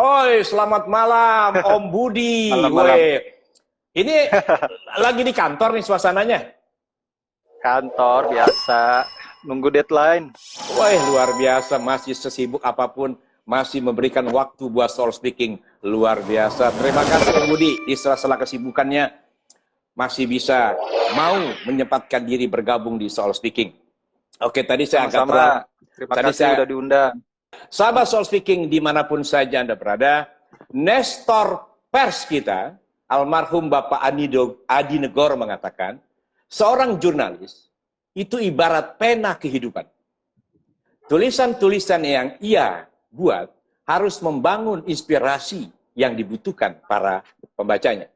Oi, selamat malam, Om Budi. Malam-malam Ini lagi di kantor nih suasananya. kantor biasa, nunggu deadline. Woi, luar biasa, masih sesibuk apapun, masih memberikan waktu buat soul speaking. Luar biasa. Terima kasih Om Budi, di sela-sela kesibukannya masih bisa mau menyempatkan diri bergabung di soul speaking. Oke, tadi saya angkat Sama-sama. Terima kasih udah diundang. sahabat soul speaking dimanapun saja Anda berada, Nestor pers kita, almarhum Bapak Adi Negoro mengatakan, seorang jurnalis itu ibarat pena kehidupan. Tulisan-tulisan yang ia buat harus membangun inspirasi yang dibutuhkan para pembacanya.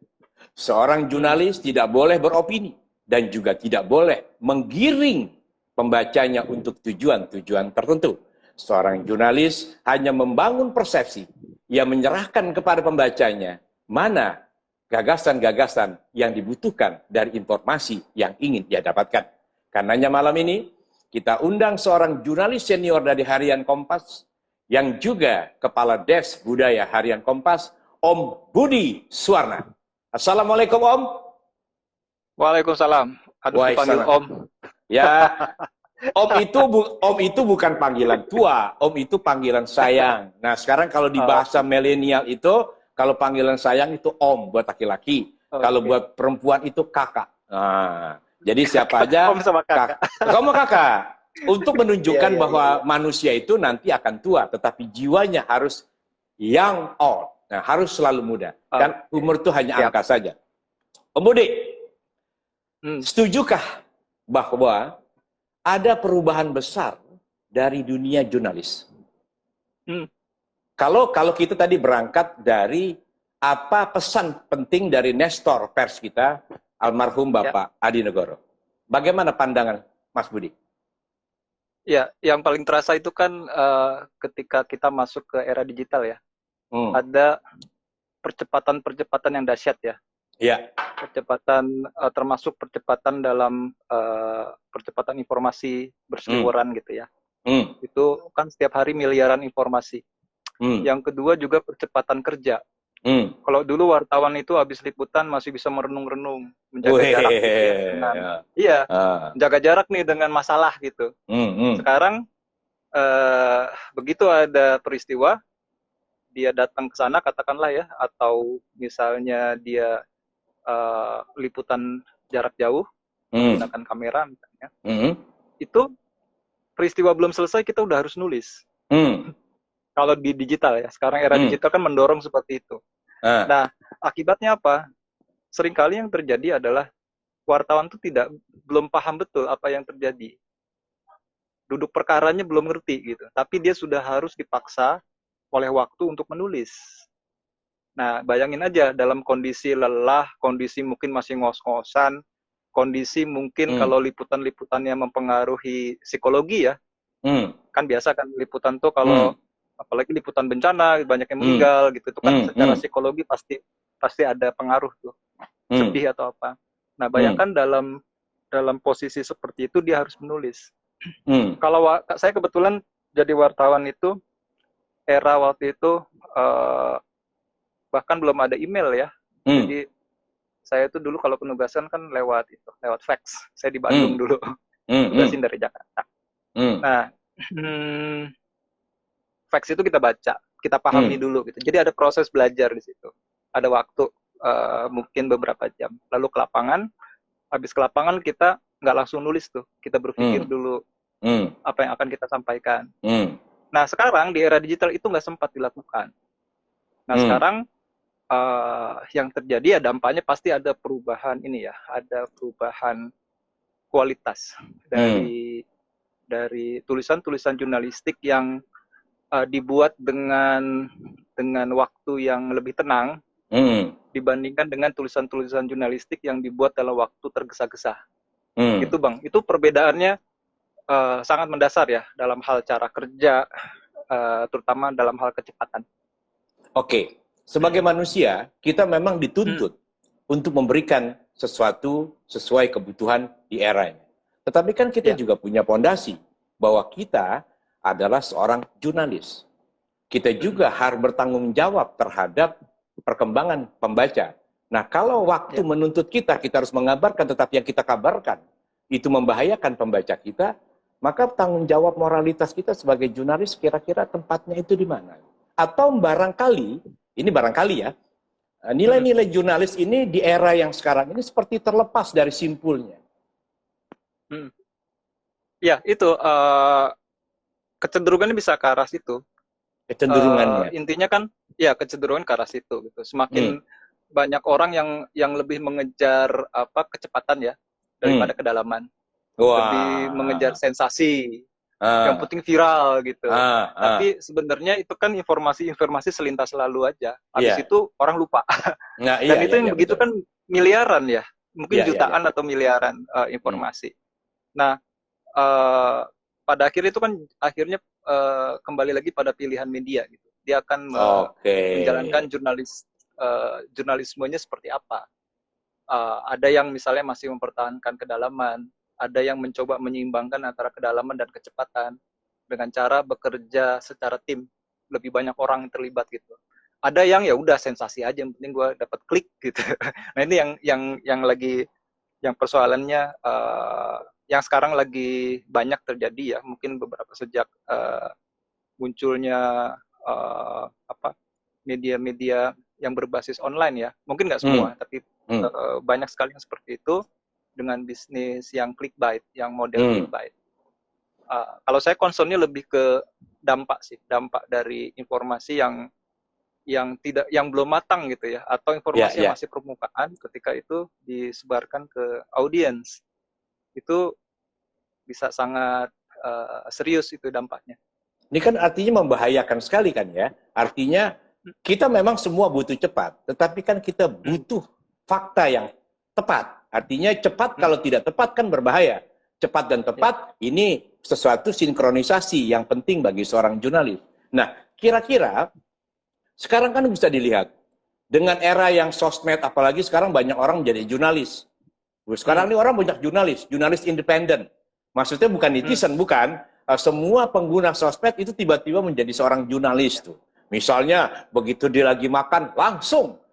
Seorang jurnalis tidak boleh beropini dan juga tidak boleh menggiring pembacanya untuk tujuan-tujuan tertentu. Seorang jurnalis hanya membangun persepsi yang menyerahkan kepada pembacanya mana gagasan-gagasan yang dibutuhkan dari informasi yang ingin ia dapatkan. Karenanya malam ini kita undang seorang jurnalis senior dari Harian Kompas yang juga Kepala Desk Budaya Harian Kompas, Om Budi Suwarna. Assalamualaikum Om. Waalaikumsalam. Aduh, dipanggil Om. Ya, Om itu bukan panggilan tua, Om itu panggilan sayang. Nah, sekarang kalau di bahasa milenial itu, kalau panggilan sayang itu Om buat laki-laki, kalau buat perempuan itu kakak. Nah, jadi siapa aja? Om sama kakak. Kamu kakak. Untuk menunjukkan bahwa manusia itu nanti akan tua, tetapi jiwanya harus young old. Nah, harus selalu muda. Kan umur itu hanya angka saja. Om Budi, setujukah bahwa ada perubahan besar dari dunia jurnalis? Kalau kita tadi berangkat dari apa pesan penting dari Nestor pers kita, almarhum Bapak Adi Negoro. Bagaimana pandangan Mas Budi? Ya, yang paling terasa itu kan ketika kita masuk ke era digital ya. Ada percepatan-percepatan yang dahsyat ya. Iya. Percepatan termasuk percepatan dalam percepatan informasi berseliweran gitu ya. Itu kan setiap hari miliaran informasi. Yang kedua juga percepatan kerja. Kalau dulu wartawan itu habis liputan masih bisa merenung-renung, menjaga jarak gitu ya. Menjaga jarak nih dengan masalah gitu. Sekarang begitu ada peristiwa, dia datang ke sana katakanlah ya, atau misalnya dia liputan jarak jauh menggunakan kamera misalnya, itu peristiwa belum selesai kita udah harus nulis. Kalau di digital ya, sekarang era digital kan mendorong seperti itu. Nah, akibatnya apa? Seringkali yang terjadi adalah wartawan itu belum paham betul apa yang terjadi. Duduk perkaranya belum ngerti gitu, tapi dia sudah harus dipaksa oleh waktu untuk menulis. Nah, bayangin aja dalam kondisi lelah, kondisi mungkin masih ngos-ngosan, kondisi mungkin kalau liputan-liputannya mempengaruhi psikologi ya. Kan biasa kan liputan tuh kalau apalagi liputan bencana banyak yang meninggal gitu, itu kan secara psikologi pasti ada pengaruh tuh, sedih atau apa. Nah, bayangkan dalam posisi seperti itu dia harus menulis. Kalau saya kebetulan jadi wartawan itu era waktu itu bahkan belum ada email ya. Jadi saya itu dulu kalau penugasan kan lewat fax. Saya di Bandung dulu. Tugasin dari Jakarta. Nah, fax itu kita baca, kita pahami dulu gitu. Jadi ada proses belajar di situ. Ada waktu mungkin beberapa jam. Lalu ke lapangan, habis ke lapangan kita nggak langsung nulis tuh. Kita berpikir dulu apa yang akan kita sampaikan. Nah, sekarang di era digital itu nggak sempat dilakukan. Nah, sekarang yang terjadi ya dampaknya pasti ada perubahan ini ya, ada perubahan kualitas dari tulisan-tulisan jurnalistik yang dibuat dengan waktu yang lebih tenang dibandingkan dengan tulisan-tulisan jurnalistik yang dibuat dalam waktu tergesa-gesa. Itu Bang, itu perbedaannya sangat mendasar ya dalam hal cara kerja, terutama dalam hal kecepatan. Oke, sebagai manusia kita memang dituntut untuk memberikan sesuatu sesuai kebutuhan di eranya. Tetapi kan kita juga punya fondasi bahwa kita adalah seorang jurnalis. kita juga harus bertanggung jawab terhadap perkembangan pembaca. Nah, kalau waktu menuntut kita harus mengabarkan, tetapi yang kita kabarkan itu membahayakan pembaca kita, maka tanggung jawab moralitas kita sebagai jurnalis kira-kira tempatnya itu di mana? Atau barangkali, ini barangkali ya, nilai-nilai jurnalis ini di era yang sekarang ini seperti terlepas dari simpulnya. Ya, itu kecenderungannya bisa ke arah situ. Kecenderungannya. Intinya kan, ya kecenderungan ke arah situ. Gitu. Semakin banyak orang yang lebih mengejar kecepatan ya daripada kedalaman, lebih mengejar sensasi. Yang penting viral gitu. Tapi sebenarnya itu kan informasi selintas lalu aja. Habis itu orang lupa. Dan itu yang begitu betul. Kan miliaran ya, mungkin jutaan atau miliaran informasi. Nah, pada akhirnya itu kan kembali lagi pada pilihan media gitu. Dia akan menjalankan jurnalismenya seperti apa. Ada yang misalnya masih mempertahankan kedalaman, ada yang mencoba menyeimbangkan antara kedalaman dan kecepatan dengan cara bekerja secara tim, lebih banyak orang yang terlibat gitu. Ada yang ya udah sensasi aja, yang penting gue dapat klik gitu. Nah ini yang persoalannya yang sekarang lagi banyak terjadi ya, mungkin beberapa sejak munculnya media-media yang berbasis online ya, mungkin nggak semua, tapi banyak sekali yang seperti itu dengan bisnis yang clickbait, yang model clickbait. Kalau saya concernnya lebih ke dampak dari informasi yang belum matang gitu ya, atau informasi yang masih permukaan ketika itu disebarkan ke audiens. Itu bisa sangat serius itu dampaknya. Ini kan artinya membahayakan sekali kan ya. Artinya kita memang semua butuh cepat, tetapi kan kita butuh fakta yang tepat. Artinya cepat kalau tidak tepat kan berbahaya. Cepat dan tepat ini sesuatu sinkronisasi yang penting bagi seorang jurnalis. Nah, kira-kira sekarang kan bisa dilihat dengan era yang sosmed, apalagi sekarang banyak orang menjadi jurnalis. Sekarang ini orang banyak jurnalis independen. Maksudnya bukan netizen, bukan. Semua pengguna sosmed itu tiba-tiba menjadi seorang jurnalis tuh. Misalnya begitu dia lagi makan,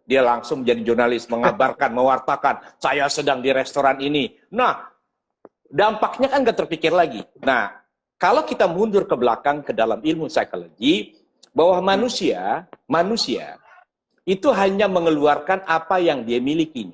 dia langsung menjadi jurnalis, mengabarkan, mewartakan, saya sedang di restoran ini. Nah, dampaknya kan nggak terpikir lagi. Nah, kalau kita mundur ke belakang ke dalam ilmu psikologi, bahwa manusia itu hanya mengeluarkan apa yang dia miliki.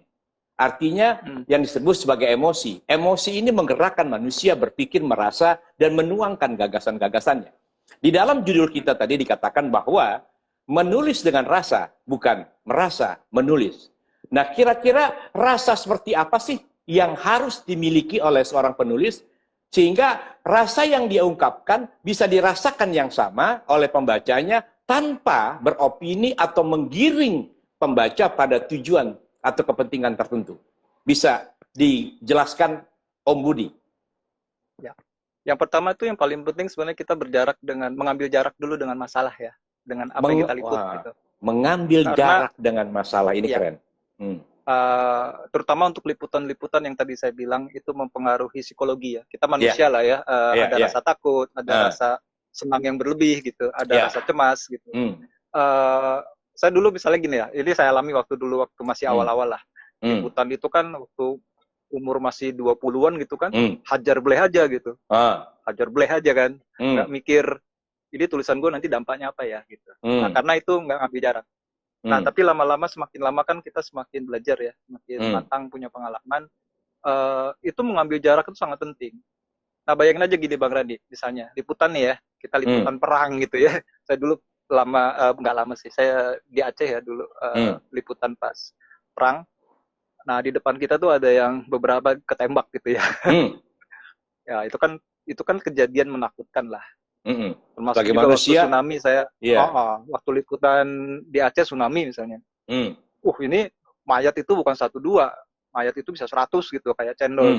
Artinya yang disebut sebagai emosi. Emosi ini menggerakkan manusia berpikir, merasa, dan menuangkan gagasan-gagasannya. Di dalam judul kita tadi dikatakan bahwa menulis dengan rasa, bukan merasa menulis. Nah, kira-kira rasa seperti apa sih yang harus dimiliki oleh seorang penulis, sehingga rasa yang dia ungkapkan bisa dirasakan yang sama oleh pembacanya tanpa beropini atau menggiring pembaca pada tujuan atau kepentingan tertentu. Bisa dijelaskan Om Budi? Ya. Yang pertama itu yang paling penting sebenarnya kita mengambil jarak dulu dengan masalah ya, dengan apa yang kita liput. Gitu. Mengambil jarak dengan masalah, ini keren. Terutama untuk liputan-liputan yang tadi saya bilang itu mempengaruhi psikologi ya. Kita manusia lah ya, ada rasa takut, ada rasa senang yang berlebih gitu, ada rasa cemas gitu. Saya dulu misalnya gini ya, ini saya alami waktu masih awal-awal lah. Liputan itu kan waktu umur masih 20-an gitu kan, hajar bleh aja gitu. Hajar bleh aja kan, nggak mikir, ini tulisan gue nanti dampaknya apa ya gitu. Nah, karena itu nggak ngambil jarak. Nah, tapi lama-lama semakin lama kan kita semakin belajar ya, semakin matang, punya pengalaman. Itu mengambil jarak itu sangat penting. Nah, bayangin aja gini Bang Radi, misalnya, liputan nih ya, kita liputan perang gitu ya. Saya dulu nggak lama sih, saya di Aceh ya dulu, liputan pas perang. Nah, di depan kita tuh ada yang beberapa ketembak gitu ya. Ya, itu kan kejadian menakutkan lah. Termasuk bagi juga manusia, waktu tsunami saya, waktu liputan di Aceh tsunami misalnya. Ini mayat itu bukan 1-2, mayat itu bisa 100 gitu, kayak cendol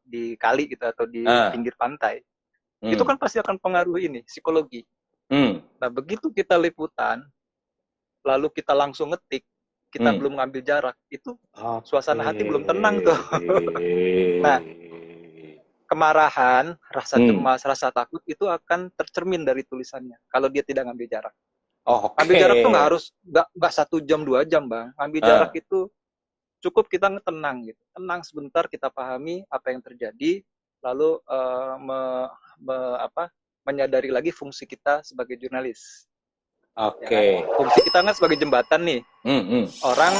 di kali gitu atau di pinggir pantai. Itu kan pasti akan pengaruh ini psikologi. Nah, begitu kita liputan, lalu kita langsung ngetik, kita belum ngambil jarak, itu suasana hati belum tenang tuh. Nah, kemarahan, rasa cemas, rasa takut itu akan tercermin dari tulisannya kalau dia tidak ngambil jarak. Ngambil jarak tuh nggak 1 jam 2 jam, Bang. Ngambil jarak itu cukup kita tenang gitu, tenang sebentar, kita pahami apa yang terjadi, lalu menyadari lagi fungsi kita sebagai jurnalis. Oke. Ya, fungsi kita kan sebagai jembatan nih. Orang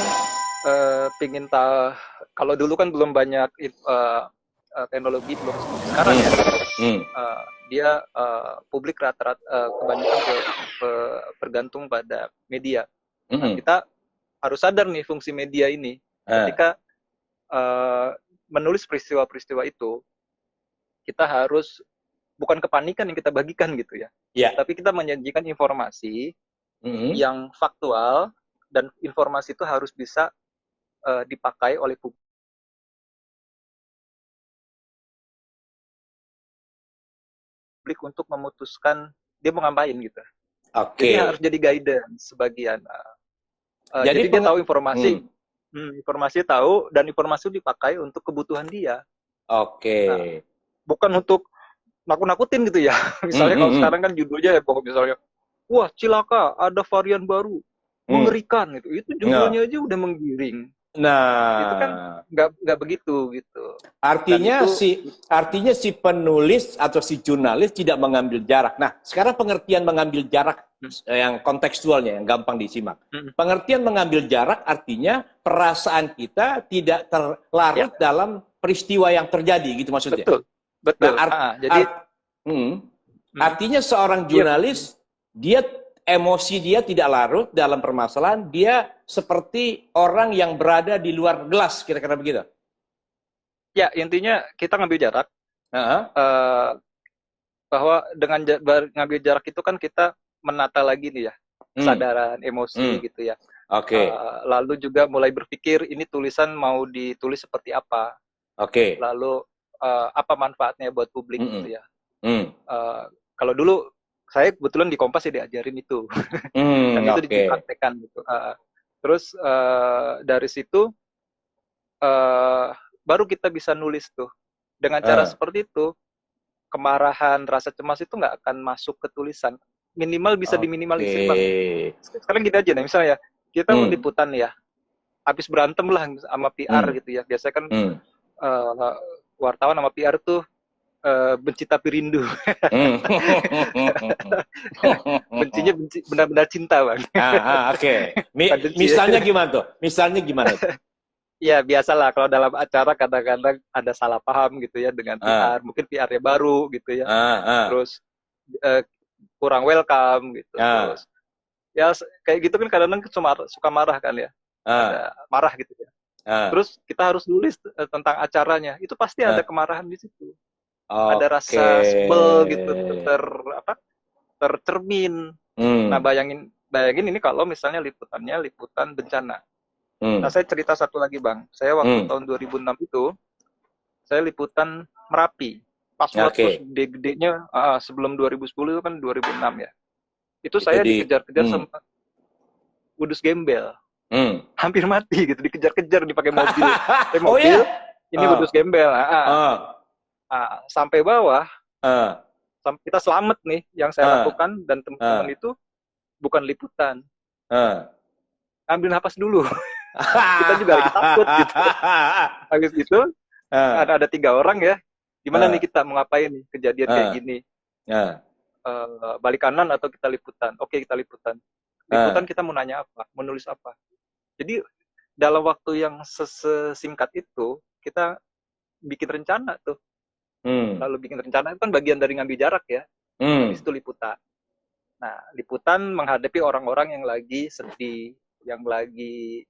pingin tahu, kalau dulu kan belum banyak teknologi, belum sekarang ya. Dia publik rata-rata kebanyakan bergantung pada media. Nah, kita harus sadar nih fungsi media ini. Ketika menulis peristiwa-peristiwa itu, kita harus bukan kepanikan yang kita bagikan gitu ya. Tapi kita menyajikan informasi yang faktual, dan informasi itu harus bisa dipakai oleh publik untuk memutuskan dia mau ngapain gitu. Jadi harus jadi guidance sebagian. Jadi dia tahu informasi, informasi tahu, dan informasi dipakai untuk kebutuhan dia. Nah, bukan untuk nakut-nakutin gitu ya. Misalnya kalau sekarang kan judulnya ya, misalnya, wah cilaka ada varian baru, mengerikan gitu. Itu judulnya aja udah menggiring. Nah, itu kan nggak begitu gitu. Artinya si penulis atau si jurnalis tidak mengambil jarak. Nah, sekarang pengertian mengambil jarak yang kontekstualnya, yang gampang disimak. Pengertian mengambil jarak artinya perasaan kita tidak terlarut dalam peristiwa yang terjadi, gitu maksudnya. Betul. Artinya seorang jurnalis, emosi dia tidak larut dalam permasalahan, dia seperti orang yang berada di luar gelas, kira-kira begitu. Ya, intinya kita ngambil jarak. Bahwa dengan ngambil jarak itu kan kita menata lagi nih ya, kesadaran, emosi gitu ya. Lalu juga mulai berpikir, ini tulisan mau ditulis seperti apa. Lalu apa manfaatnya buat publik gitu ya. Kalau dulu saya kebetulan di Kompas ya diajarin itu, dan itu dipraktekkan gitu. Terus dari situ baru kita bisa nulis tuh. Dengan cara seperti itu, kemarahan, rasa cemas itu nggak akan masuk ke tulisan. Minimal bisa diminimalisir, Bang. Sekarang gini aja nih, misalnya kita mau liputan ya, habis berantem lah sama PR gitu ya. Biasanya kan wartawan sama PR tuh benci tapi rindu. Bencinya benar-benar cinta, Bang. Misalnya gimana tuh? Ya, biasalah kalau dalam acara kadang-kadang ada salah paham gitu ya dengan PR. Mungkin PR-nya baru gitu ya. Terus kurang welcome gitu. Terus ya kayak gitu kan kadang-kadang suka marah kan ya. Marah gitu ya. Terus kita harus nulis tentang acaranya. Itu pasti ada kemarahan di situ. Ada rasa sebel gitu, tercermin. Nah, bayangin ini kalau misalnya liputannya liputan bencana. Nah, saya cerita satu lagi, Bang. Saya waktu tahun 2006 itu, saya liputan Merapi. Pas waktu gede-gedenya, sebelum 2010 itu kan 2006 ya. Itu saya dikejar-kejar sama udus gembel. Hampir mati gitu, dikejar-kejar, dipakai mobil. Ini udus gembel. Sampai bawah, sampai kita selamat nih, yang saya lakukan dan teman-teman itu bukan liputan. Ambil napas dulu. Kita juga lagi takut gitu. Habis itu ada 3 orang ya. Gimana nih kita mau ngapain nih kejadian kayak gini? Balik kanan atau kita liputan? Oke, kita liputan. Liputan kita mau nanya apa? Mau nulis apa? Jadi dalam waktu yang sesingkat itu kita bikin rencana tuh. Lalu bikin rencana itu kan bagian dari ngambil jarak ya. Habis itu liputan. Nah, liputan menghadapi orang-orang yang lagi sedih, yang lagi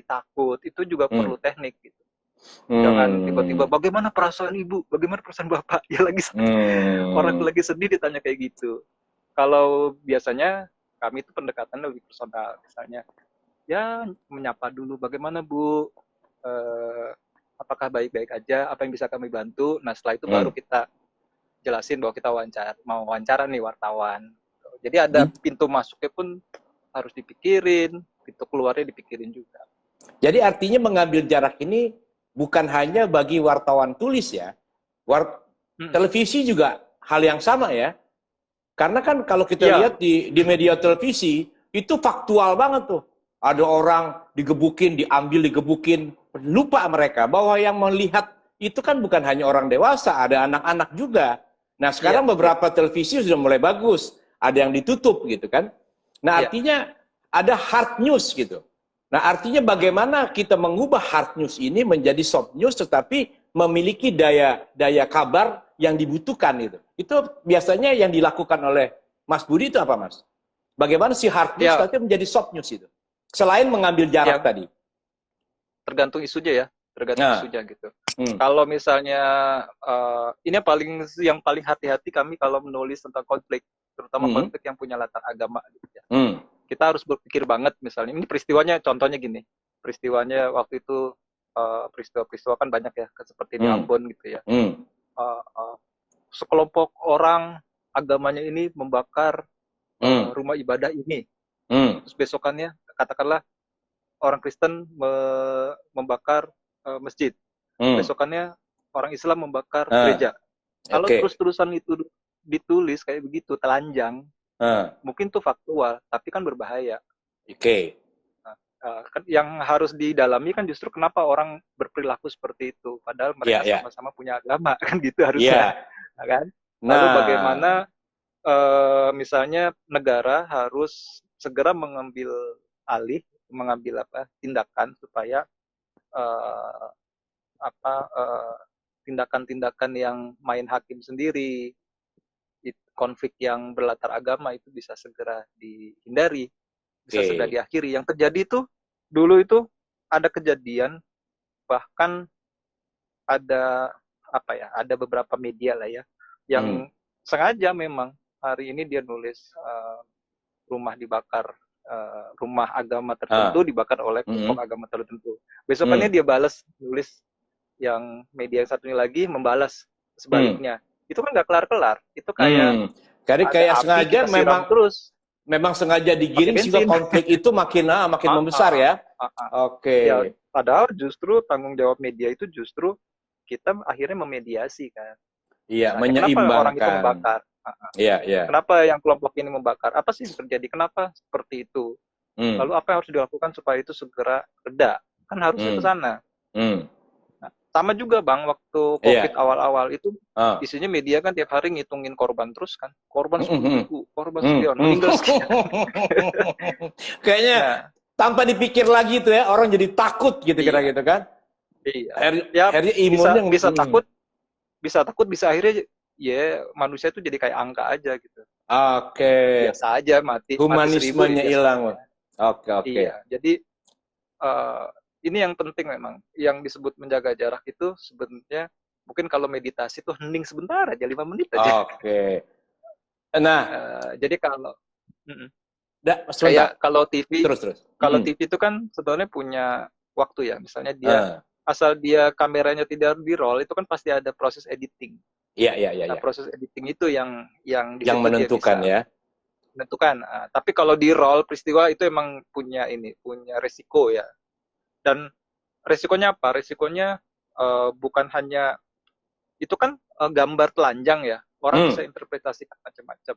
takut, itu juga perlu teknik gitu. Jangan tiba-tiba bagaimana perasaan ibu, bagaimana perasaan bapak, ya lagi orang lagi sedih ditanya kayak gitu. Kalau biasanya kami itu pendekatan lebih personal, misalnya ya menyapa dulu, bagaimana bu, apakah baik-baik aja, apa yang bisa kami bantu. Nah, setelah itu baru kita jelasin bahwa kita mau wawancara nih wartawan. Jadi ada pintu masuknya pun harus dipikirin, pintu keluarnya dipikirin juga. Jadi artinya mengambil jarak ini bukan hanya bagi wartawan tulis ya, Televisi juga hal yang sama ya. Karena kan kalau kita lihat di media televisi, itu faktual banget tuh. Ada orang digebukin, digebukin. Lupa mereka bahwa yang melihat itu kan bukan hanya orang dewasa, ada anak-anak juga. Nah sekarang beberapa televisi sudah mulai bagus. Ada yang ditutup gitu kan. Nah artinya ada hard news gitu. Nah artinya bagaimana kita mengubah hard news ini menjadi soft news tetapi memiliki daya kabar yang dibutuhkan itu. Itu biasanya yang dilakukan oleh Mas Budi itu apa Mas? Bagaimana si hard news tapi menjadi soft news itu? Selain mengambil jarak tadi. Tergantung isunya ya, tergantung isunya gitu. Kalau misalnya ini yang paling hati-hati kami kalau menulis tentang konflik, terutama konflik yang punya latar agama gitu ya. Kita harus berpikir banget misalnya ini peristiwanya, contohnya gini, peristiwanya waktu itu peristiwa-peristiwa kan banyak ya, seperti di Ambon gitu ya. Sekelompok orang agamanya ini membakar rumah ibadah ini. Terus besokannya katakanlah orang Kristen membakar masjid. Besokannya orang Islam membakar gereja. Kalau terus-terusan itu ditulis kayak begitu, telanjang, mungkin tuh faktual, tapi kan berbahaya. Kan yang harus didalami kan justru kenapa orang berperilaku seperti itu, padahal mereka sama-sama punya agama kan gitu harusnya, kan? Lalu bagaimana misalnya negara harus segera mengambil tindakan supaya tindakan-tindakan yang main hakim sendiri, konflik yang berlatar agama itu bisa segera dihindari, bisa segera diakhiri. Yang terjadi itu dulu itu ada kejadian, bahkan ada ada beberapa media lah ya yang sengaja memang hari ini dia nulis rumah dibakar, rumah agama tertentu dibakar oleh kelompok agama tertentu. Besokannya dia balas, nulis yang media yang satunya lagi membalas sebaliknya. Itu kan nggak kelar-kelar. Itu kayak sengaja memang sengaja digiring sehingga konflik itu makin membesar ya. Ya, padahal justru tanggung jawab media itu justru kita akhirnya memediasi kan. Iya, menyeimbangkan. Kenapa orang itu membakar? Iya. Kenapa yang kelompok ini membakar? Apa sih yang terjadi? Kenapa seperti itu? Lalu apa yang harus dilakukan supaya itu segera reda? Kan harusnya ke sana. Sama juga Bang, waktu COVID awal-awal itu isunya media kan tiap hari ngitungin korban terus kan. Korban 10.000, korban sekian, meninggal sekian. Kayaknya tanpa dipikir lagi tuh ya, orang jadi takut gitu kira gitu kan. Iya. Bisa takut, bisa akhirnya ya manusia itu jadi kayak angka aja gitu. Biasa aja mati. Humanismenya hilang. Iya, jadi ini yang penting memang, yang disebut menjaga jarak itu sebenarnya mungkin kalau meditasi tuh hening sebentar aja, 5 menit aja. Nah, jadi kalau kayak kalau TV, kalau TV itu kan sebenarnya punya waktu ya, misalnya dia asal dia kameranya tidak di roll itu kan pasti ada proses editing. Iya. Nah, proses editing itu yang menentukan ya. Menentukan. Tapi kalau di roll peristiwa itu emang punya resiko ya. Dan resikonya apa? Resikonya bukan hanya itu kan gambar telanjang ya. Orang bisa interpretasikan macam-macam.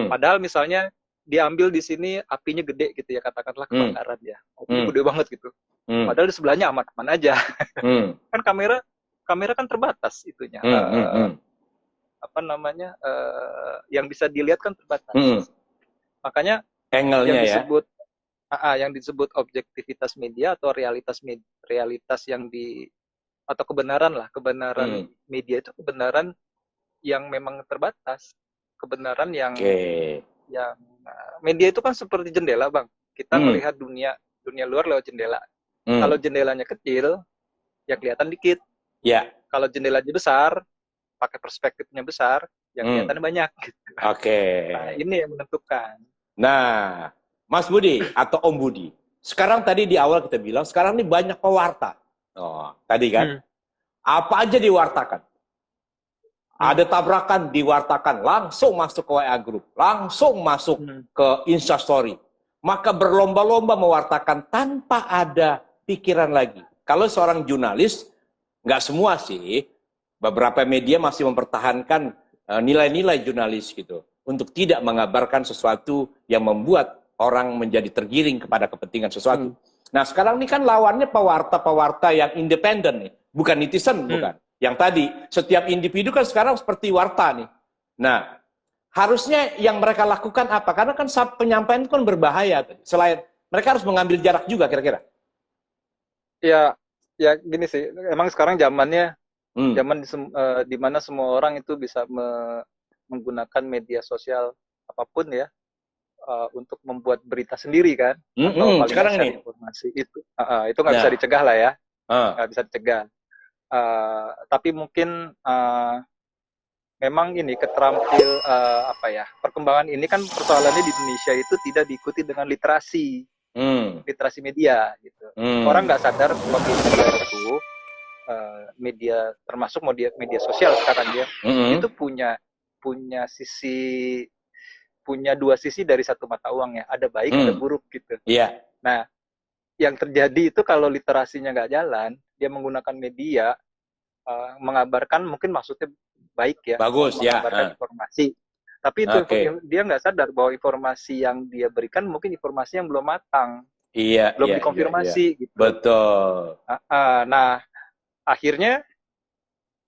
Padahal misalnya diambil di sini apinya gede gitu ya, katakanlah kebakaran ya. Apinya gede banget gitu. Padahal di sebelahnya aman-aman aja. Kan kamera kan terbatas itunya. Yang bisa dilihat kan terbatas. Makanya angle-nya yang disebut objektivitas media atau realitas yang atau kebenaran media itu kebenaran yang memang terbatas, kebenaran yang media itu kan seperti jendela Bang, kita melihat dunia luar lewat jendela. Kalau jendelanya kecil ya kelihatan dikit. Kalau jendelanya besar, pakai perspektifnya besar, yang kelihatan banyak. Nah, ini yang menentukan. Nah, Mas Budi atau Om Budi, sekarang tadi di awal kita bilang, sekarang ini banyak pewarta. Tadi kan, apa aja diwartakan. Ada tabrakan diwartakan, langsung masuk ke WA Group, langsung masuk ke Instastory. Maka berlomba-lomba mewartakan tanpa ada pikiran lagi. Kalau seorang jurnalis, nggak semua sih, beberapa media masih mempertahankan nilai-nilai jurnalis gitu untuk tidak mengabarkan sesuatu yang membuat orang menjadi tergiring kepada kepentingan sesuatu. Nah sekarang ini kan lawannya pewarta-pewarta yang independen nih, bukan netizen, bukan. Yang tadi setiap individu kan sekarang seperti warta nih. Nah harusnya yang mereka lakukan apa? Karena kan penyampaian itu kan berbahaya. Selain mereka harus mengambil jarak juga kira-kira. Ya, ya gini sih. Emang sekarang zamannya zaman di mana semua orang itu bisa menggunakan media sosial apapun ya untuk membuat berita sendiri kan, atau paling nggak share informasi itu nggak bisa dicegah lah ya, nggak bisa dicegah. Tapi mungkin memang ini perkembangan ini kan persoalannya di Indonesia itu tidak diikuti dengan literasi media gitu. Orang nggak sadar bahwa media itu media termasuk media sosial sekarang ya itu punya dua sisi dari satu mata uang ya, ada baik ada buruk gitu. Nah yang terjadi itu kalau literasinya nggak jalan, dia menggunakan media mengabarkan, mungkin maksudnya baik ya, bagus mengabarkan informasi, tapi itu dia nggak sadar bahwa informasi yang dia berikan mungkin informasi yang belum matang, belum dikonfirmasi gitu. Betul. Nah akhirnya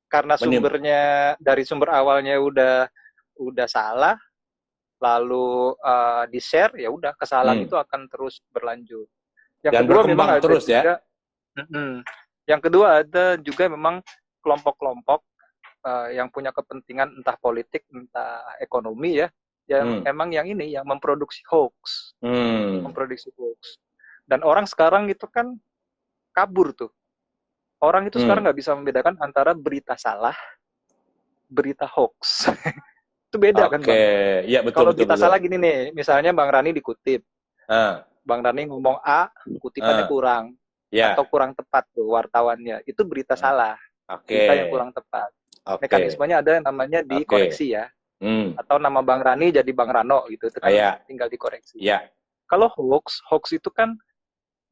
karena sumbernya dari sumber awalnya udah salah, lalu di-share, ya udah kesalahan itu akan terus berlanjut. Yang kedua memang ada terus juga, yang kedua ada juga memang kelompok-kelompok yang punya kepentingan entah politik entah ekonomi ya, yang emang yang memproduksi hoax, dan orang sekarang itu kan kabur tuh. Orang itu sekarang nggak bisa membedakan antara berita salah, berita hoax. Itu beda kan Bang? Ya, betul, kalau berita salah gini nih, misalnya Bang Rani dikutip, Bang Rani ngomong A, kutipannya kurang, atau kurang tepat tuh wartawannya, itu berita salah, berita yang kurang tepat. Mekanismenya ada yang namanya dikoreksi ya, atau nama Bang Rani jadi Bang Rano gitu, itu kan tinggal dikoreksi. Kalau hoax itu kan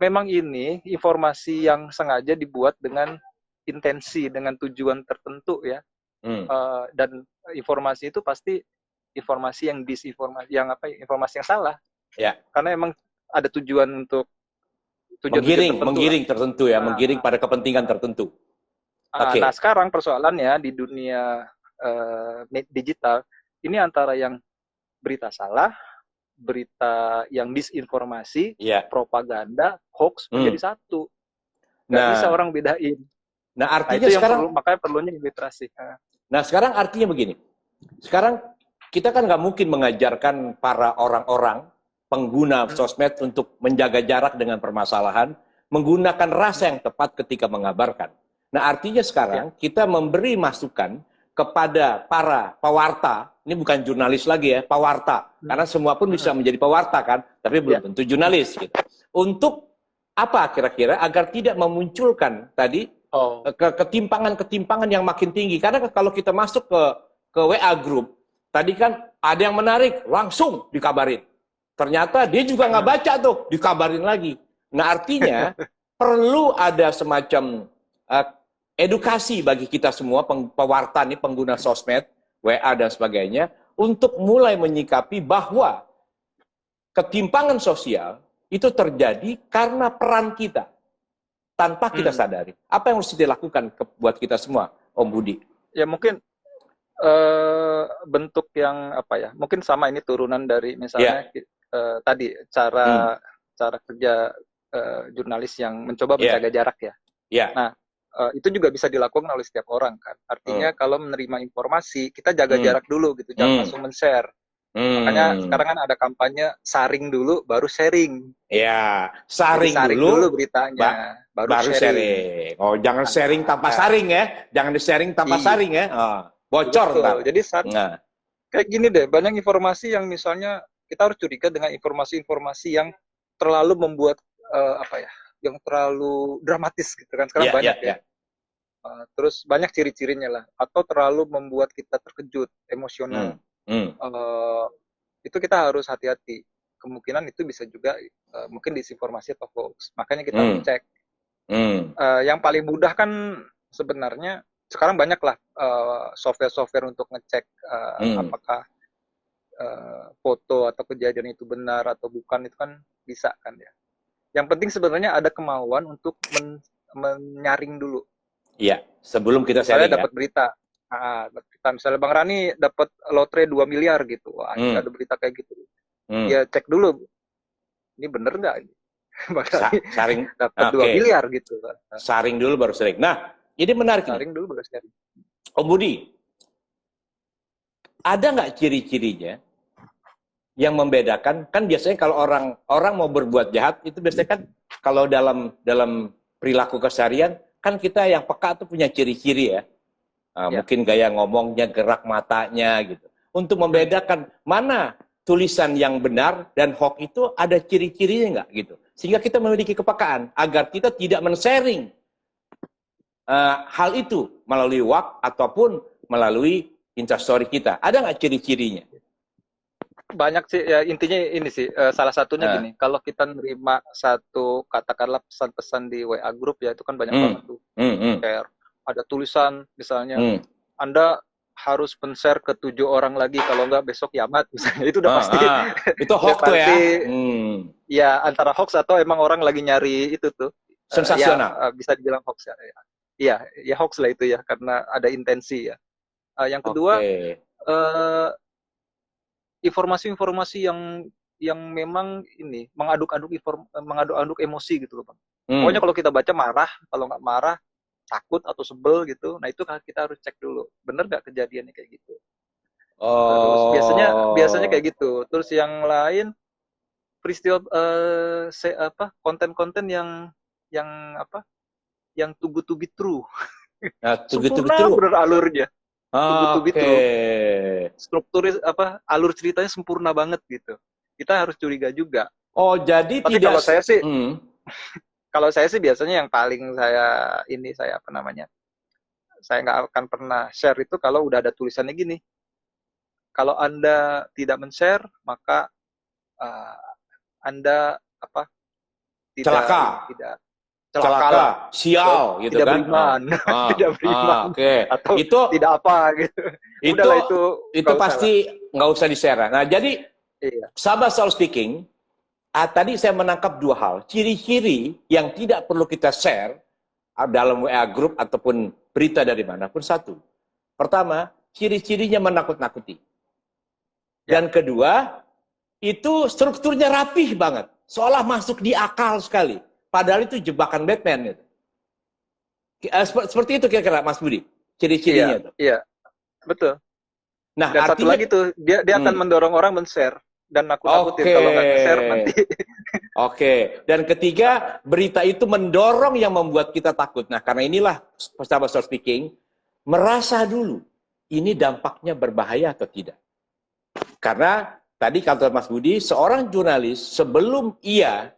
memang ini informasi yang sengaja dibuat dengan intensi, dengan tujuan tertentu ya. Dan informasi itu pasti informasi yang informasi yang salah. Karena emang ada tujuan untuk menggiring tertentu ya, menggiring pada kepentingan tertentu. Nah sekarang persoalannya di dunia digital ini antara yang berita salah, berita yang disinformasi, propaganda, hoax menjadi satu. Nggak bisa orang bedain. Nah artinya itu sekarang makanya perlunya literasi. Nah sekarang artinya begini. Sekarang kita kan nggak mungkin mengajarkan para orang-orang pengguna sosmed untuk menjaga jarak dengan permasalahan, menggunakan rasa yang tepat ketika mengabarkan. Nah artinya sekarang kita memberi masukan kepada para pewarta, ini bukan jurnalis lagi ya, pewarta, karena semua pun bisa menjadi pewarta kan, tapi belum tentu jurnalis gitu. Untuk apa kira-kira agar tidak memunculkan tadi ketimpangan-ketimpangan yang makin tinggi. Karena kalau kita masuk ke WA group, tadi kan ada yang menarik, langsung dikabarin. Ternyata dia juga nggak baca tuh, dikabarin lagi. Nah artinya perlu ada semacam edukasi bagi kita semua, pewarta nih, pengguna sosmed, WA dan sebagainya, untuk mulai menyikapi bahwa ketimpangan sosial itu terjadi karena peran kita, tanpa kita sadari. Apa yang harus dilakukan buat kita semua, Om Budi? Ya mungkin bentuk yang mungkin sama, ini turunan dari misalnya tadi cara kerja jurnalis yang mencoba menjaga jarak ya. Nah itu juga bisa dilakukan oleh setiap orang kan. Artinya kalau menerima informasi kita jaga jarak dulu gitu, jangan langsung men-share. Makanya sekarang kan ada kampanye saring dulu baru sharing. Ya, saring dulu beritanya baru sharing. Oh, jangan sharing tanpa saring ya. Jangan di-sharing tanpa saring ya. Bocor ntar. Jadi kayak gini deh, banyak informasi yang misalnya kita harus curiga dengan informasi-informasi yang terlalu membuat yang terlalu dramatis gitu kan. Sekarang banyak ya. Terus banyak ciri-cirinya lah, atau terlalu membuat kita terkejut, emosional. Itu kita harus hati-hati. Kemungkinan itu bisa juga mungkin disinformasi atau hoax. Makanya kita harus cek. Yang paling mudah kan sebenarnya sekarang banyak lah software-software untuk ngecek apakah foto atau kejadian itu benar atau bukan, itu kan bisa kan ya. Yang penting sebenarnya ada kemauan untuk menyaring dulu. Iya, sebelum kita Misalnya sharing dapat berita. Misalnya Bang Rani dapat lotre 2 miliar gitu. Wah, ada berita kayak gitu. Ya cek dulu. Ini bener nggak ini? Bang Rani saring dapat 2 miliar gitu. Saring dulu baru sharing. Nah, ini menarik. Saring dulu baru sharing. Om Budi, ada nggak ciri-cirinya yang membedakan? Kan biasanya kalau orang mau berbuat jahat itu biasanya kan kalau dalam perilaku keseharian kan kita yang peka tuh punya ciri-ciri ya. Mungkin gaya ngomongnya, gerak matanya gitu. Untuk membedakan mana tulisan yang benar dan hoax itu ada ciri-cirinya nggak gitu. Sehingga kita memiliki kepekaan agar kita tidak men-sharing hal itu melalui WhatsApp ataupun melalui Instastory kita. Ada nggak ciri-cirinya? Banyak sih, ya intinya ini sih, salah satunya gini, kalau kita nerima satu, katakanlah pesan-pesan di WA grup ya, itu kan banyak banget tuh. Kayak ada tulisan misalnya, Anda harus men-share ke 7 orang lagi, kalau enggak besok kiamat misalnya, itu udah pasti. Itu hoax tuh ya? Ya, antara hoax atau emang orang lagi nyari itu tuh. Sensasional. Bisa dibilang hoax ya. Iya, hoax lah itu ya, karena ada intensi ya. Yang kedua, informasi-informasi yang memang ini mengaduk-aduk emosi gitu loh Bang. Pokoknya kalau kita baca marah, kalau nggak marah takut atau sebel gitu, nah itu kita harus cek dulu, bener nggak kejadiannya kayak gitu. Terus biasanya kayak gitu. Terus yang lain peristiwa konten-konten yang too good to be true. Sempurna bener alurnya. Struktur alur ceritanya sempurna banget gitu. Kita harus curiga juga. Oh, jadi tapi tidak. Kalau saya sih biasanya yang paling saya nggak akan pernah share itu kalau udah ada tulisannya gini. Kalau Anda tidak men-share, maka Anda celaka, sial, gitu tidak kan? Beriman, tidak beriman, atau itu tidak apa gitu. Udahlah itu pasti nggak usah di-share. Nah, jadi sahabat Soul Speaking, tadi saya menangkap 2 hal, ciri-ciri yang tidak perlu kita share dalam WA group ataupun berita dari manapun. 1, pertama, ciri-cirinya menakut-nakuti. Dan kedua, itu strukturnya rapih banget, seolah masuk di akal sekali. Padahal itu jebakan Batman gitu. Seperti itu kira-kira Mas Budi, ciri-cirinya. Iya, betul. Nah, dan satu lagi tuh, dia akan mendorong orang men-share dan nakut-nakutin kalau nggak share nanti. Dan ketiga, berita itu mendorong yang membuat kita takut. Nah, karena inilah sahabat Soul Speaking, merasa dulu ini dampaknya berbahaya atau tidak. Karena tadi kata Mas Budi, seorang jurnalis sebelum ia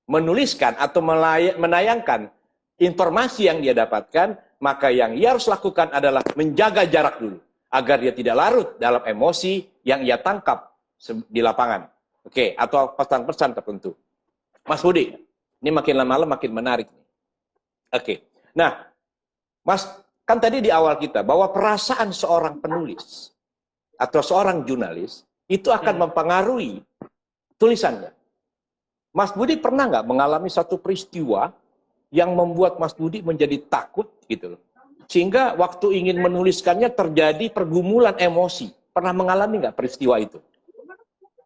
menuliskan atau menayangkan informasi yang dia dapatkan, maka yang ia harus lakukan adalah menjaga jarak dulu, agar dia tidak larut dalam emosi yang ia tangkap di lapangan. Atau pesan-pesan tertentu. Mas Budi, ini makin lama makin menarik. Nah, Mas, kan tadi di awal kita, bahwa perasaan seorang penulis atau seorang jurnalis, itu akan mempengaruhi tulisannya. Mas Budi pernah nggak mengalami satu peristiwa yang membuat Mas Budi menjadi takut gitu loh, sehingga waktu ingin menuliskannya terjadi pergumulan emosi? Pernah mengalami nggak peristiwa itu?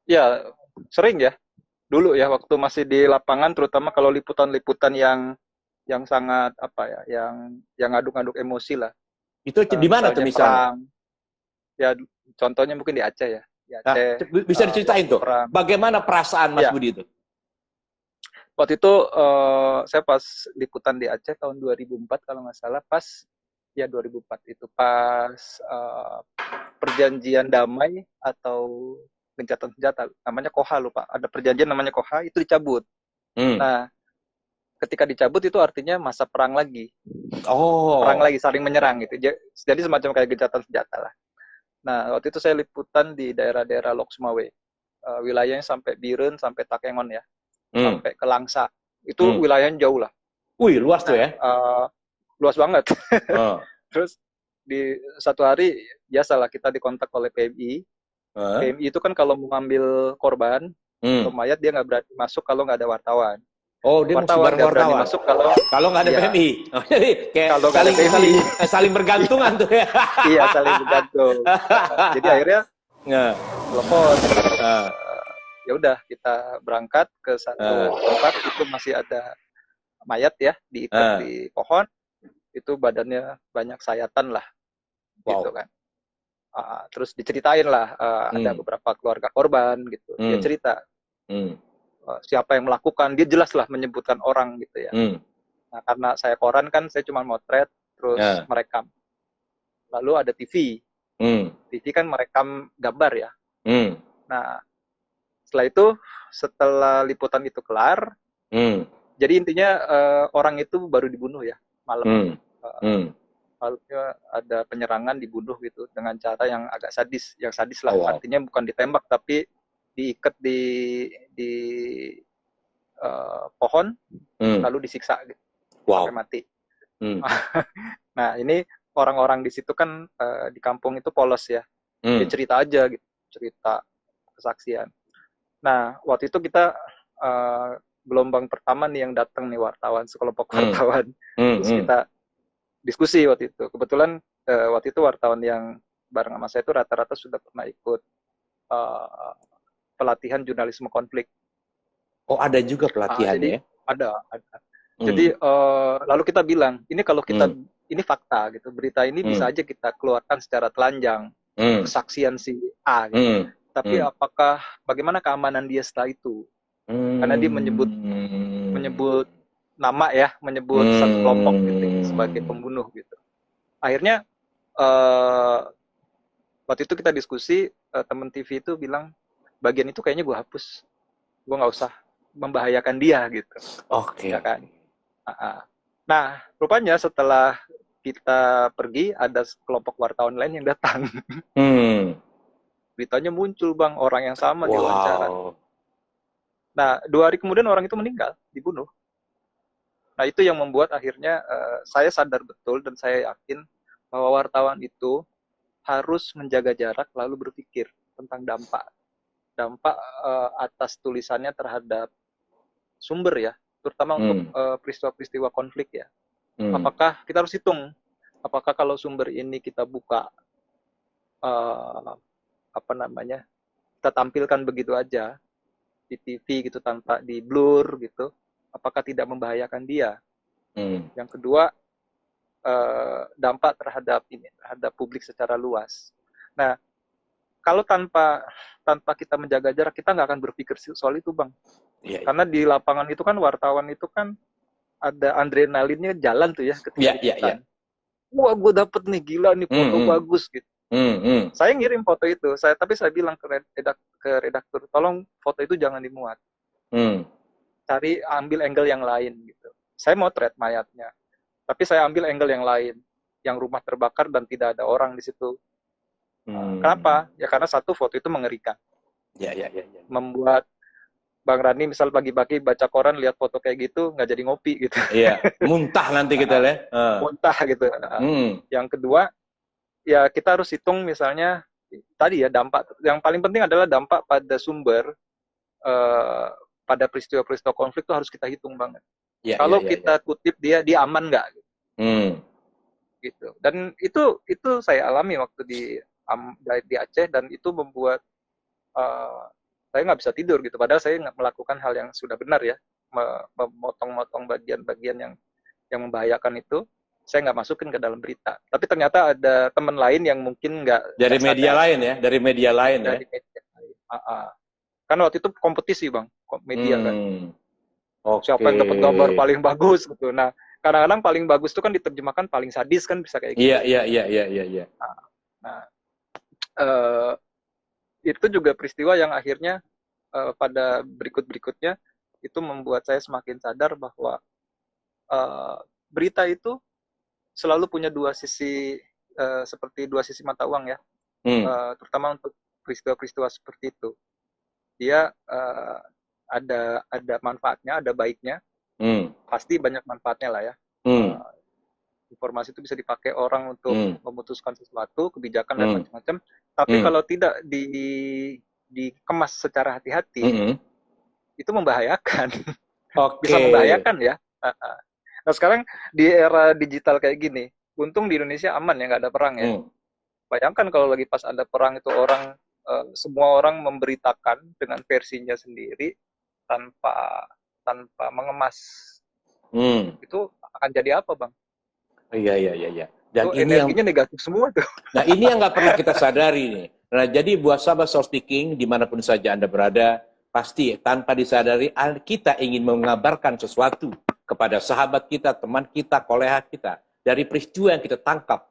Ya, sering ya. Dulu ya, waktu masih di lapangan, terutama kalau liputan-liputan yang sangat yang ngaduk-ngaduk emosi lah. Itu di mana tuh misalnya? Ya, contohnya mungkin di Aceh ya. Di Aceh, bisa diceritain tuh, bagaimana perasaan Mas Budi itu? Waktu itu saya pas liputan di Aceh tahun 2004 kalau nggak salah, pas 2004 itu pas perjanjian damai atau gencatan senjata, namanya KOHA, lupa. Ada perjanjian namanya KOHA, itu dicabut. Nah, ketika dicabut itu artinya masa perang lagi. Perang lagi, saling menyerang gitu. Jadi semacam kayak gencatan senjata lah. Nah, waktu itu saya liputan di daerah-daerah Lok Sumawe. Wilayahnya sampai Biren, sampai Takengon ya. Sampai ke Langsa. Itu wilayahnya jauh lah. Wih, luas tuh ya? Luas banget. Terus di satu hari biasalah kita dikontak oleh PMI. PMI itu kan kalau mau ngambil korban atau mayat dia nggak berani masuk kalau nggak ada wartawan. Oh, dia mesti bareng nggak berani wartawan. masuk kalau nggak ada PMI. Oh, jadi kayak kalau nggak ada PMI. saling bergantungan tuh ya. Iya, saling bergantung. Jadi akhirnya telepon. Ya udah kita berangkat ke satu tempat, itu masih ada mayat ya, diikat di pohon, itu badannya banyak sayatan lah, gitu kan. Terus diceritain lah, ada beberapa keluarga korban gitu, dia cerita siapa yang melakukan, dia jelas lah menyebutkan orang gitu ya. Nah, karena saya koran kan, saya cuma motret terus merekam. Lalu ada TV, TV kan merekam gambar ya. Nah, setelah itu, setelah liputan itu kelar, jadi intinya orang itu baru dibunuh ya malam. Lalu ada penyerangan, dibunuh gitu dengan cara yang agak sadis, yang sadis lah. Artinya bukan ditembak tapi diikat di pohon, lalu disiksa gitu, sampai mati. Nah, ini orang-orang di situ kan di kampung itu polos ya, dia cerita aja gitu, cerita kesaksian. Nah, waktu itu kita gelombang pertama nih yang datang nih wartawan, sekelompok wartawan. Terus kita diskusi waktu itu. Kebetulan waktu itu wartawan yang bareng sama saya itu rata-rata sudah pernah ikut pelatihan jurnalisme konflik. Oh, ada juga pelatihannya? Jadi ada. Jadi lalu kita bilang, ini kalau kita ini fakta gitu, berita ini bisa aja kita keluarkan secara telanjang, kesaksian si A gitu. Tapi apakah bagaimana keamanan dia setelah itu? Karena dia menyebut nama ya, menyebut satu kelompok gitu sebagai pembunuh gitu. Akhirnya waktu itu kita diskusi, teman TV itu bilang bagian itu kayaknya gue hapus, gue nggak usah membahayakan dia gitu. Oke. Ya kan? Nah, rupanya setelah kita pergi ada kelompok wartawan lain yang datang. Beritanya muncul bang, orang yang sama diwawancara. Nah, 2 hari kemudian orang itu meninggal, dibunuh. Nah, itu yang membuat akhirnya saya sadar betul dan saya yakin bahwa wartawan itu harus menjaga jarak lalu berpikir tentang dampak atas tulisannya terhadap sumber ya, terutama untuk peristiwa-peristiwa konflik ya. Apakah kita harus hitung, apakah kalau sumber ini kita buka kita tampilkan begitu aja di TV gitu tanpa di blur gitu, apakah tidak membahayakan dia? Yang kedua, dampak terhadap publik secara luas. Nah, kalau tanpa kita menjaga jarak, kita nggak akan berpikir soal itu, Bang. Karena di lapangan itu kan wartawan itu kan ada adrenalinnya jalan tuh ya ketika liputan. Wah, gue dapet nih, gila nih, foto bagus gitu. Saya ngirim foto itu, tapi saya bilang ke redaktur, tolong foto itu jangan dimuat. Cari, ambil angle yang lain gitu. Saya motret mayatnya, tapi saya ambil angle yang lain, yang rumah terbakar dan tidak ada orang di situ. Kenapa? Ya karena satu, foto itu mengerikan. Membuat Bang Rani misal pagi-pagi baca koran lihat foto kayak gitu nggak jadi ngopi gitu. Iya, muntah nanti kita ya. Muntah gitu. Yang kedua, ya kita harus hitung misalnya tadi ya, dampak. Yang paling penting adalah dampak pada sumber, pada peristiwa-peristiwa konflik itu harus kita hitung banget. Kalau kita kutip dia aman nggak? Gitu. Dan itu saya alami waktu di Aceh, dan itu membuat saya nggak bisa tidur gitu. Padahal saya nggak melakukan hal yang sudah benar ya, memotong-motong bagian-bagian yang membahayakan itu. Saya nggak masukin ke dalam berita. Tapi ternyata ada teman lain yang mungkin nggak dari media lain ya, dari media lain ya. Kan waktu itu kompetisi bang, media kan. Siapa yang dapat gambar paling bagus gitu. Nah, kadang-kadang paling bagus itu kan diterjemahkan paling sadis kan, bisa kayak gitu. Iya. Nah, itu juga peristiwa yang akhirnya pada berikut-berikutnya itu membuat saya semakin sadar bahwa berita itu selalu punya dua sisi, seperti dua sisi mata uang ya. Terutama untuk peristiwa-peristiwa seperti itu. Dia ada manfaatnya, ada baiknya. Pasti banyak manfaatnya lah ya. informasi itu bisa dipakai orang untuk memutuskan sesuatu, kebijakan dan macam-macam. Tapi kalau tidak dikemas secara hati-hati, itu membahayakan. Bisa membahayakan ya. Nah sekarang di era digital kayak gini, untung di Indonesia aman ya, nggak ada perang ya. Bayangkan kalau lagi pas ada perang itu semua orang memberitakan dengan versinya sendiri tanpa mengemas. Itu akan jadi apa, Bang? Iya. Dan itu ini energinya negatif semua tuh. Nah, ini yang nggak pernah kita sadari nih. Nah, jadi buat sahabat Soul Speaking, dimanapun saja Anda berada, pasti tanpa disadari kita ingin mengabarkan sesuatu kepada sahabat kita, teman kita, kolega kita, dari peristiwa yang kita tangkap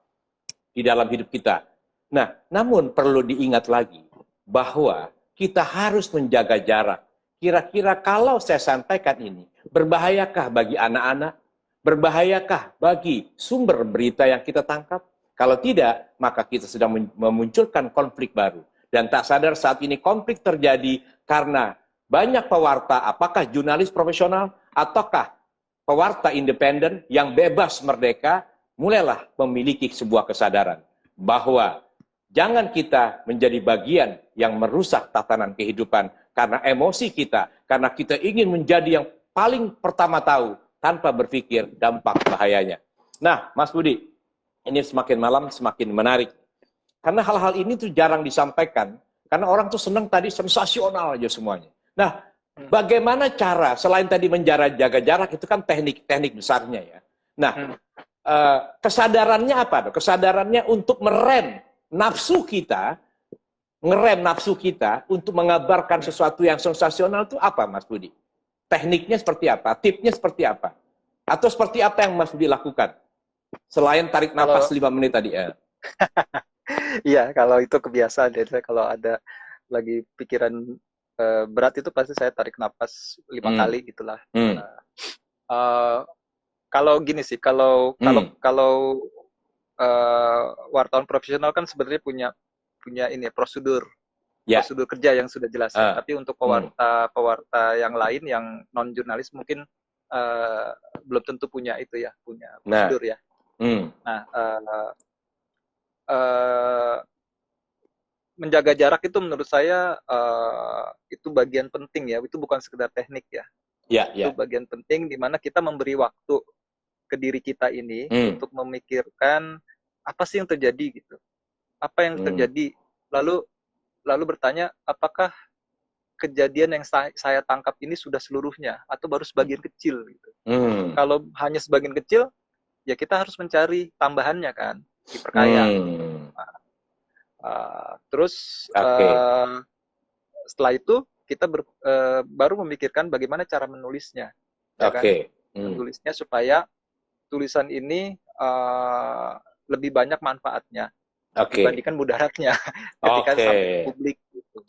di dalam hidup kita. Nah, namun perlu diingat lagi bahwa kita harus menjaga jarak. Kira-kira kalau saya sampaikan ini, berbahayakah bagi anak-anak? Berbahayakah bagi sumber berita yang kita tangkap? Kalau tidak, maka kita sedang memunculkan konflik baru. Dan tak sadar saat ini konflik terjadi karena banyak pewarta, apakah jurnalis profesional, ataukah pewarta independen yang bebas merdeka, mulailah memiliki sebuah kesadaran bahwa jangan kita menjadi bagian yang merusak tatanan kehidupan karena emosi kita, karena kita ingin menjadi yang paling pertama tahu, tanpa berpikir dampak bahayanya. Nah, Mas Budi, ini semakin malam semakin menarik. Karena hal-hal ini tuh jarang disampaikan, karena orang tuh senang tadi sensasional aja semuanya. Nah, bagaimana cara, selain tadi jaga jarak, itu kan teknik besarnya ya. Nah, kesadarannya apa? Kesadarannya untuk merem nafsu kita, untuk mengabarkan sesuatu yang sensasional itu apa, Mas Budi? Tekniknya seperti apa? Tipsnya seperti apa? Atau seperti apa yang Mas Budi lakukan? Selain tarik nafas 5 menit tadi ya. Iya, kalau itu kebiasaan. Jadi kalau ada lagi pikiran berat itu pasti saya tarik nafas 5 kali gitulah. Kalau gini sih, kalau wartawan profesional kan sebenarnya punya ini prosedur. Prosedur kerja yang sudah jelas. Tapi untuk pewarta yang lain yang non jurnalis mungkin belum tentu punya itu ya, punya prosedur ya. Nah, menjaga jarak itu menurut saya itu bagian penting ya. Itu bukan sekedar teknik ya. Itu bagian penting di mana kita memberi waktu ke diri kita ini untuk memikirkan apa sih yang terjadi gitu. Apa yang terjadi? Lalu bertanya, apakah kejadian yang saya tangkap ini sudah seluruhnya atau baru sebagian kecil gitu. Kalau hanya sebagian kecil, ya kita harus mencari tambahannya kan, diperkaya. Terus setelah itu kita baru memikirkan bagaimana cara menulisnya. Ya kan? Menulisnya supaya tulisan ini lebih banyak manfaatnya dibandingkan mudaratnya ketika sampai publik gitu.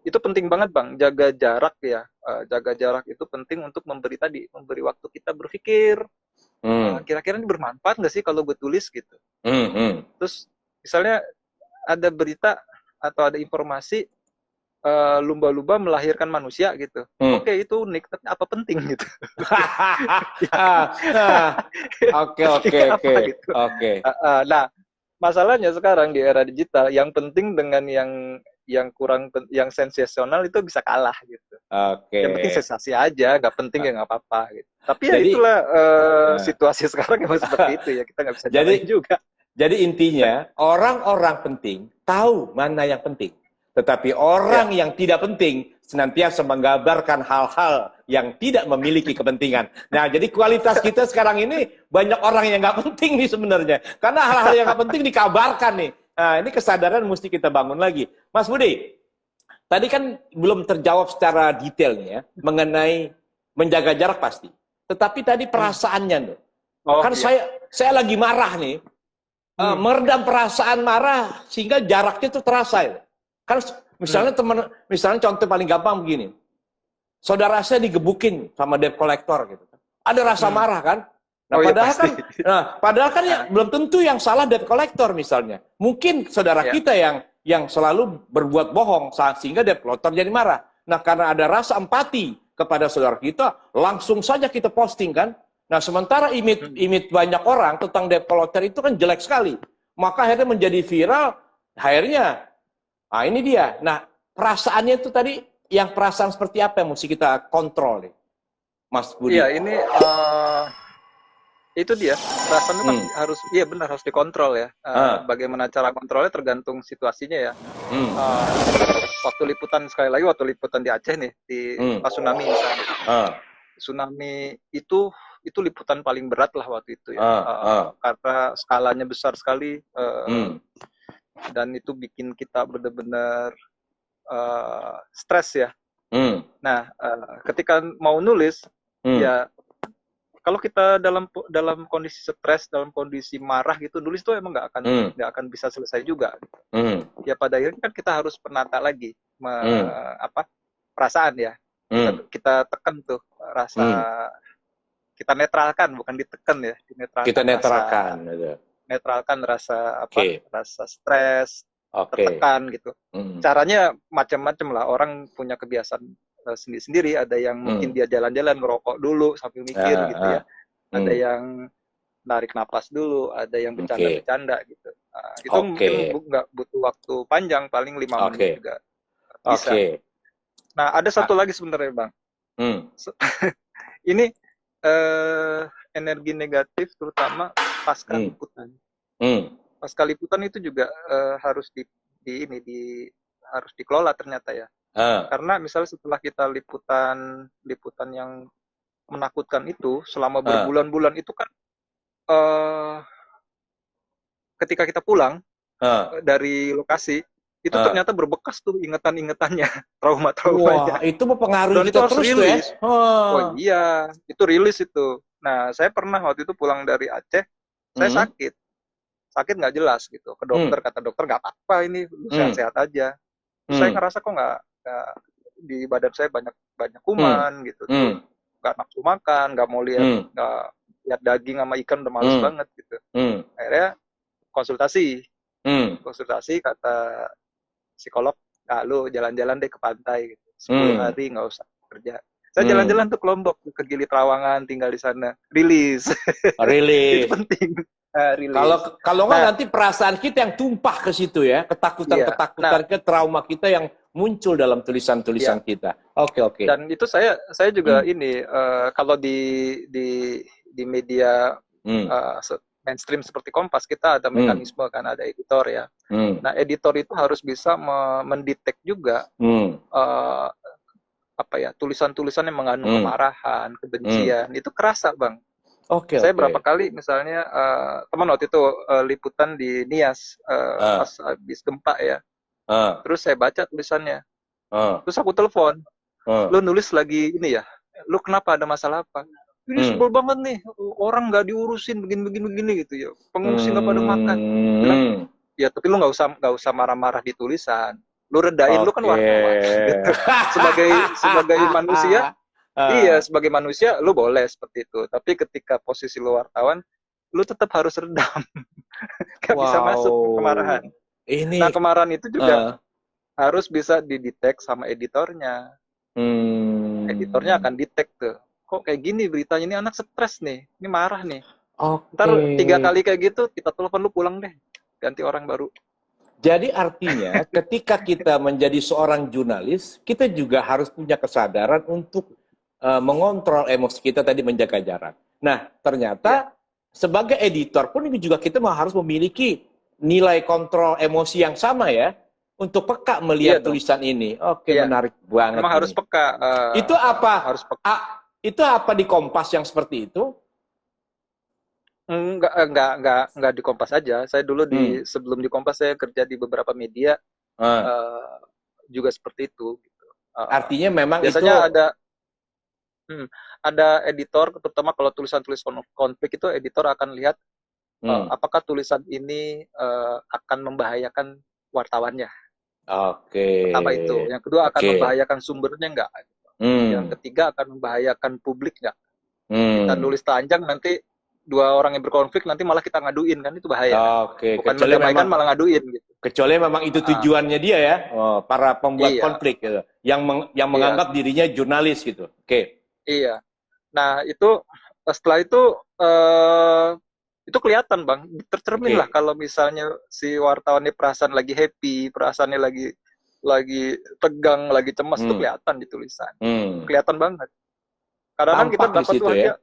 Itu penting banget Bang, jaga jarak ya. Jaga jarak itu penting untuk memberi waktu kita berpikir kira-kira ini bermanfaat nggak sih kalau gue tulis gitu. Terus misalnya ada berita atau ada informasi lumba-lumba melahirkan manusia gitu. Oke, itu unik, tapi apa penting gitu. Oke. Nah, masalahnya sekarang di era digital, yang penting dengan yang kurang yang sensasional itu bisa kalah gitu. Yang penting sensasi aja, nggak penting ya nggak apa-apa gitu. Tapi ya itulah situasi sekarang emang seperti itu ya, kita nggak bisa jadiin juga. Jadi intinya orang-orang penting tahu mana yang penting, tetapi orang yang tidak penting senantiasa menggambarkan hal-hal yang tidak memiliki kepentingan. Nah, jadi kualitas kita sekarang ini banyak orang yang nggak penting nih sebenarnya. Karena hal-hal yang nggak penting dikabarkan nih. Nah, ini kesadaran mesti kita bangun lagi. Mas Budi, tadi kan belum terjawab secara detailnya ya, mengenai menjaga jarak pasti. Tetapi tadi perasaannya loh. Kan saya lagi marah nih. Meredam perasaan marah sehingga jaraknya itu terasa ya. Kan misalnya contoh paling gampang begini. Saudara saya digebukin sama debt collector gitu. Ada rasa marah kan? Nah, padahal kan ya belum tentu yang salah debt collector misalnya. Mungkin saudara kita yang selalu berbuat bohong sehingga debt collector jadi marah. Nah, karena ada rasa empati kepada saudara kita, langsung saja kita posting kan. Nah, sementara image banyak orang tentang debt collector itu kan jelek sekali. Maka akhirnya menjadi viral, akhirnya, nah ini dia. Nah, perasaannya itu tadi, yang perasaan seperti apa yang mesti kita kontrol nih, Mas Budi? Iya, ini itu dia, perasaan itu kan harus, iya benar, harus dikontrol ya. Bagaimana cara kontrolnya tergantung situasinya ya. Waktu liputan, sekali lagi waktu liputan di Aceh nih, di pas tsunami misalnya. Tsunami itu liputan paling berat lah waktu itu ya. Karena skalanya besar sekali, dan itu bikin kita benar-benar stres ya. Nah, ketika mau nulis, ya kalau kita dalam kondisi stres, dalam kondisi marah gitu, nulis tuh emang nggak akan bisa selesai juga. Ya pada akhirnya kan kita harus penata lagi perasaan ya. Kita tekan tuh rasa, kita netralkan, bukan ditekan ya, kita netralkan, netralkan rasa rasa stres, tertekan gitu. Caranya macam-macam lah, orang punya kebiasaan sendiri-sendiri. Ada yang mungkin dia jalan-jalan ngerokok dulu sambil mikir gitu ya. Ada yang narik napas dulu, ada yang bercanda-bercanda gitu. Itu mungkin nggak butuh waktu panjang, paling 5 menit juga bisa. Nah, ada satu lagi sebenarnya, Bang. Ini energi negatif terutama pasca liputan. Pasca liputan itu juga harus harus dikelola ternyata ya. Karena misalnya setelah kita liputan yang menakutkan itu selama berbulan-bulan itu kan ketika kita pulang dari lokasi itu ternyata berbekas tuh ingatan-ingatannya, trauma-traumanya. Wah, itu mempengaruhi dan itu harus rilis. Ya? Oh iya, itu rilis itu. Nah, saya pernah waktu itu pulang dari Aceh, saya sakit nggak jelas gitu. Ke dokter, kata dokter nggak apa-apa ini, lu sehat-sehat aja. Saya ngerasa kok nggak di badan saya banyak kuman gitu. Nggak nafsu makan, nggak mau lihat daging sama ikan, udah males banget gitu. Akhirnya konsultasi kata psikolog, lu jalan-jalan deh ke pantai gitu. 10 hari nggak usah kerja. Saya jalan-jalan tuh ke Lombok, ke Gili Trawangan, tinggal di sana. Rilis. Itu penting. Kalau nggak nanti perasaan kita yang tumpah ke situ ya, ketakutan ke trauma kita yang muncul dalam tulisan-tulisan kita. Oke. Dan itu saya juga ini kalau di media mainstream seperti Kompas, kita ada mekanisme kan, ada editor ya. Nah, editor itu harus bisa mendetek juga tulisan-tulisan yang mengandung kemarahan, kebencian. Itu kerasa, Bang. Saya berapa kali misalnya teman waktu itu liputan di Nias pas habis gempa ya. Terus saya baca tulisannya. Terus aku telepon. Lu nulis lagi ini ya? Lu kenapa, ada masalah apa? Ini sebel banget nih, orang nggak diurusin begini gitu ya, pengungsi nggak pada makan. Bilang, ya tapi lu nggak usah marah-marah di tulisan, lu redain, lu kan wartawan. Gitu. sebagai manusia, sebagai manusia lu boleh seperti itu. Tapi ketika posisi lu wartawan, lu tetap harus redam, nggak bisa masuk kemarahan. Nah, kemarahan itu juga harus bisa didetek sama editornya. Editornya akan detek tuh. Kok kayak gini beritanya, ini anak stres nih, ini marah nih. Ntar 3 kali kayak gitu, kita telepon, lu pulang deh, ganti orang baru. Jadi artinya ketika kita menjadi seorang jurnalis, kita juga harus punya kesadaran untuk mengontrol emosi kita tadi, menjaga jarak. Nah, ternyata sebagai editor pun ini juga kita harus memiliki nilai kontrol emosi yang sama ya, untuk peka melihat tulisan ini. Menarik banget. Memang harus peka. Itu apa? Harus peka. Itu apa di Kompas yang seperti itu? Enggak di Kompas aja. Saya dulu sebelum di Kompas saya kerja di beberapa media juga seperti itu. Gitu. Artinya memang biasanya ada editor, terutama kalau tulisan-tulisan konflik itu editor akan lihat apakah tulisan ini akan membahayakan wartawannya. Pertama itu. Yang kedua akan membahayakan sumbernya enggak. Yang ketiga akan membahayakan publik nggak? Kita nulis telanjang nanti 2 orang yang berkonflik nanti malah kita ngaduin, kan itu bahaya. Bukan mendamaikan, malah ngaduin gitu. Kecuali memang itu tujuannya dia ya, para pembuat konflik gitu, yang menganggap dirinya jurnalis gitu. Iya. Nah, itu setelah itu kelihatan Bang, tercermin lah kalau misalnya si wartawannya perasaan lagi happy, perasaannya lagi tegang, lagi cemas, itu kelihatan di tulisan. Kelihatan banget. Karena kan kita dapat tuh aja.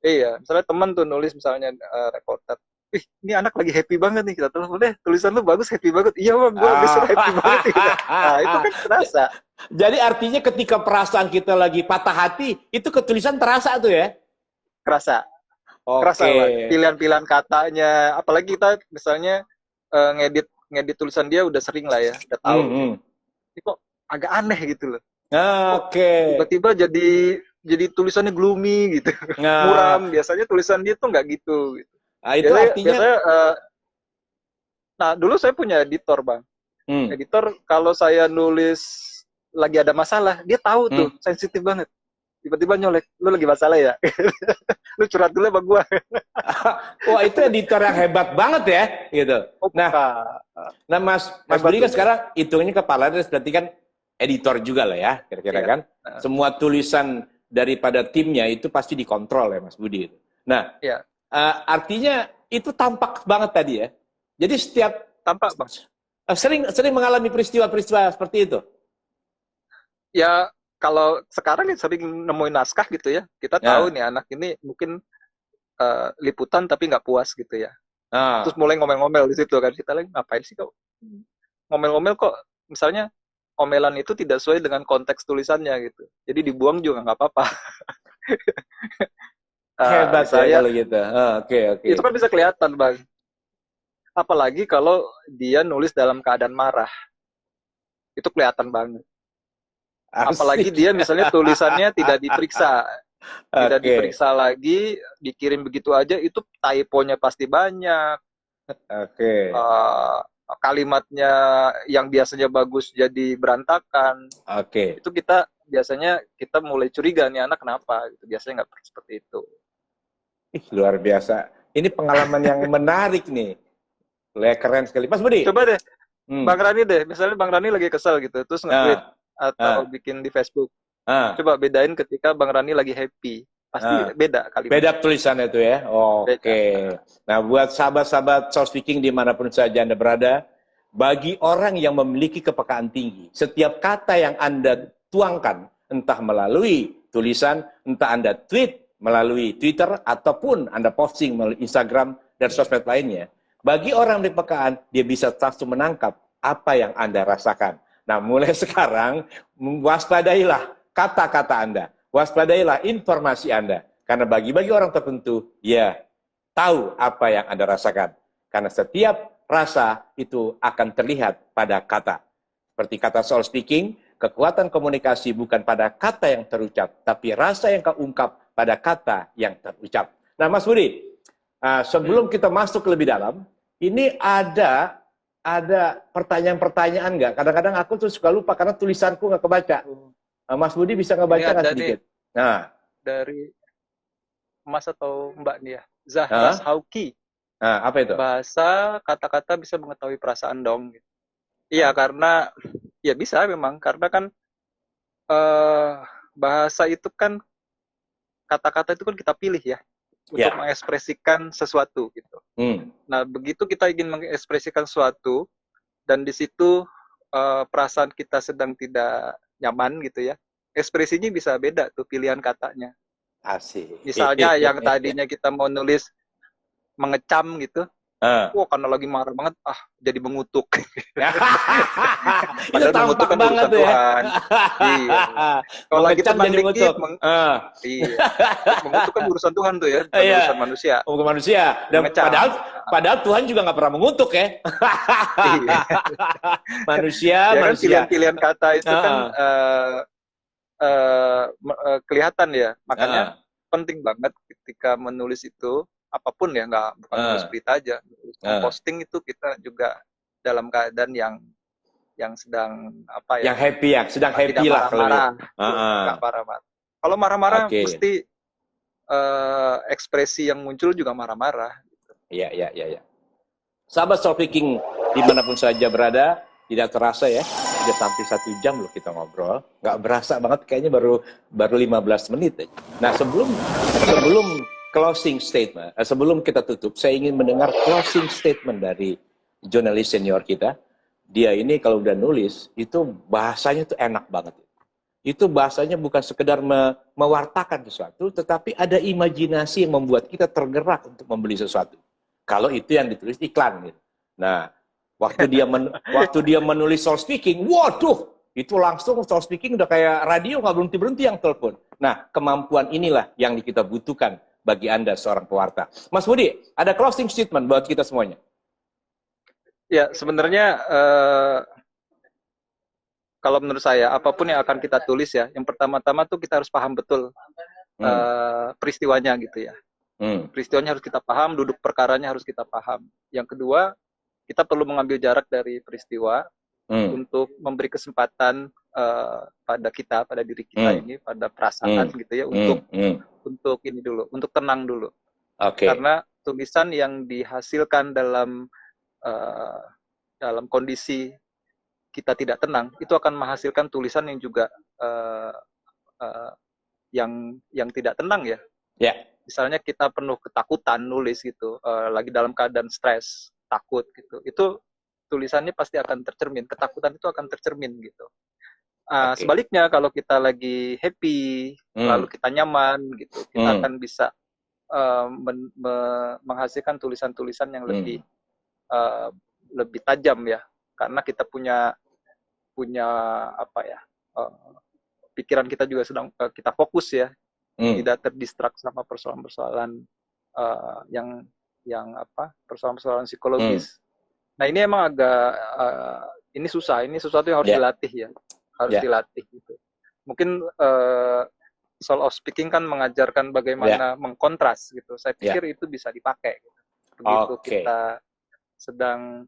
Iya, misalnya teman tuh nulis misalnya reporter, "Ih, ini anak lagi happy banget nih." Kita telepon, "Deh, tulisan lu bagus, happy banget." "Iya Bang, gue besok happy banget." Gitu. Nah, itu kan terasa. Jadi artinya ketika perasaan kita lagi patah hati, itu ketulisan terasa tuh ya? Kerasa. Kerasa Bang. Pilihan-pilihan katanya, apalagi kita misalnya ngedit tulisan dia udah sering lah ya, udah tahu. Ini kok agak aneh gitu loh. Tiba-tiba jadi tulisannya gloomy gitu. Muram. Biasanya tulisan dia tuh nggak gitu. Nah, itu artinya nah, dulu saya punya editor, Bang. Editor kalau saya nulis lagi ada masalah, dia tahu tuh, sensitif banget. Tiba-tiba nyolek, "Lu lagi masalah ya?" "Lu curhat dulu sama gua." Wah, itu editor yang hebat banget ya, gitu. Nah Mas Budi kan sekarang hitungnya kepala, berarti kan editor juga lah ya, kira-kira kan. Semua tulisan daripada timnya itu pasti dikontrol ya Mas Budi. Nah, artinya itu tampak banget tadi ya. Jadi setiap tampak Bang. Sering mengalami peristiwa-peristiwa seperti itu. Ya kalau sekarang sering nemuin naskah gitu ya, kita tahu nih anak ini mungkin liputan tapi nggak puas gitu ya. Terus mulai ngomel-ngomel di situ kan, kita lagi ngapain sih kok ngomel-ngomel kok, misalnya omelan itu tidak sesuai dengan konteks tulisannya gitu, jadi dibuang juga nggak apa-apa. Hebat ya kalau gitu. Itu kan bisa kelihatan Bang. Apalagi kalau dia nulis dalam keadaan marah, itu kelihatan banget. Apalagi dia misalnya tulisannya tidak diperiksa, tidak diperiksa lagi, dikirim begitu aja, itu typonya pasti banyak. Kalimatnya yang biasanya bagus jadi berantakan. Itu biasanya kita mulai curiga nih anak kenapa, gitu. Biasanya nggak seperti itu. Luar biasa. Ini pengalaman yang menarik nih. Keren sekali. Mas Budi. Coba deh, Bang Rani deh. Misalnya Bang Rani lagi kesel gitu, terus nge-tweet atau bikin di Facebook. Coba bedain ketika Bang Rani lagi happy. Pasti beda kali. Beda tulisannya itu ya. Nah, buat sahabat-sahabat Soul Speaking dimanapun saja Anda berada, bagi orang yang memiliki kepekaan tinggi, setiap kata yang Anda tuangkan, entah melalui tulisan, entah Anda tweet melalui Twitter, ataupun Anda posting melalui Instagram dan sosmed lainnya, bagi orang berkepekaan, dia bisa langsung menangkap apa yang Anda rasakan. Nah, mulai sekarang, waspadailah kata-kata Anda. Waspadailah informasi Anda. Karena bagi orang tertentu, ya, tahu apa yang Anda rasakan. Karena setiap rasa itu akan terlihat pada kata. Seperti kata Soul Speaking, kekuatan komunikasi bukan pada kata yang terucap, tapi rasa yang kau ungkap pada kata yang terucap. Nah, Mas Budi, sebelum kita masuk lebih dalam, ini ada pertanyaan-pertanyaan nggak? Kadang-kadang aku tuh suka lupa karena tulisanku nggak kebaca. Mas Budi bisa ngebaca nggak sedikit? Nah, dari Mas atau Mbak nih ya, Zahra Hauki. Apa itu? Bahasa kata-kata bisa mengetahui perasaan dong. Iya, karena ya bisa memang, karena kan bahasa itu kan, kata-kata itu kan kita pilih ya untuk mengekspresikan sesuatu gitu. Nah, begitu kita ingin mengekspresikan sesuatu dan di situ perasaan kita sedang tidak nyaman gitu ya, ekspresinya bisa beda tuh pilihan katanya. Asik. Misalnya yang tadinya kita mau nulis mengecam gitu, karena lagi marah banget, jadi mengutuk. Itu tampak kan banget ya. Tuhan. Iya. Kalau lagi tenang dikit, mengutuk kan urusan Tuhan tuh ya, bukan urusan manusia. Bukan manusia. Dan padahal Tuhan juga nggak pernah mengutuk ya. Manusia, ya kan, manusia. Pilihan-pilihan kata itu kan kelihatan ya. Makanya penting banget ketika menulis itu, apapun ya, bukan nulis berita aja, posting itu kita juga dalam keadaan yang sedang apa ya, yang happy ya, sedang happy lah kalau nggak marah-marah. Kalau marah-marah mesti ekspresi yang muncul juga marah-marah. Iya. Sahabat Soul Speaking dimanapun saja berada, tidak terasa ya, sudah sampai 1 jam loh kita ngobrol. Nggak berasa banget, kayaknya baru 15 menit aja. Nah, sebelum closing statement, sebelum kita tutup, saya ingin mendengar closing statement dari jurnalis senior kita. Dia ini kalau udah nulis, itu bahasanya tuh enak banget. Itu bahasanya bukan sekedar mewartakan sesuatu, tetapi ada imajinasi yang membuat kita tergerak untuk membeli sesuatu. Kalau itu yang ditulis iklan gitu. Nah, waktu dia menulis soul speaking, waduh, itu langsung soul speaking udah kayak radio, nggak berhenti-berhenti yang telepon. Nah, kemampuan inilah yang kita butuhkan bagi Anda seorang pewarta. Mas Budi, ada closing statement buat kita semuanya. Ya, sebenarnya kalau menurut saya, apapun yang akan kita tulis ya, yang pertama-tama tuh kita harus paham betul peristiwanya gitu ya. Peristiwanya harus kita paham, duduk perkaranya harus kita paham. Yang kedua, kita perlu mengambil jarak dari peristiwa untuk memberi kesempatan pada diri kita ini, pada perasaan gitu ya, untuk ini dulu, untuk tenang dulu. Okay. Karena tulisan yang dihasilkan dalam kondisi kita tidak tenang, itu akan menghasilkan tulisan yang juga yang tidak tenang ya. Yeah. Misalnya kita penuh ketakutan nulis gitu, lagi dalam keadaan stres, takut gitu, itu tulisannya pasti akan tercermin, ketakutan itu akan tercermin gitu. Okay. Sebaliknya kalau kita lagi happy, lalu kita nyaman gitu, kita akan bisa menghasilkan tulisan-tulisan yang lebih tajam ya, karena kita punya apa ya, pikiran kita juga sedang kita fokus ya, tidak terdistrak sama persoalan-persoalan yang persoalan-persoalan psikologis. Nah ini emang agak ini susah, ini sesuatu yang harus dilatih ya, harus dilatih gitu. Mungkin soul of speaking kan mengajarkan bagaimana mengkontras gitu. Saya pikir itu bisa dipakai gitu. Begitu kita sedang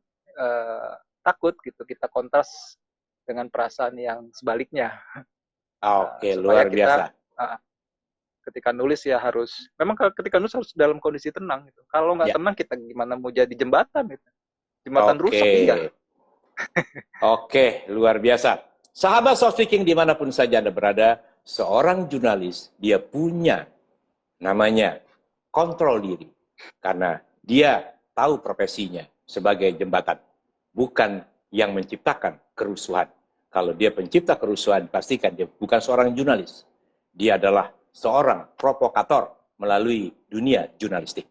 takut gitu, kita kontras dengan perasaan yang sebaliknya. Oke, luar biasa. Ketika nulis ya harus, memang ketika nulis harus dalam kondisi tenang gitu. Kalau nggak tenang, kita gimana mau jadi jembatan gitu. Jembatan rusak iya. Oke, luar biasa. Sahabat soul speaking dimanapun saja Anda berada, seorang jurnalis, dia punya namanya kontrol diri. Karena dia tahu profesinya sebagai jembatan, bukan yang menciptakan kerusuhan. Kalau dia pencipta kerusuhan, pastikan dia bukan seorang jurnalis. Dia adalah seorang provokator melalui dunia jurnalistik.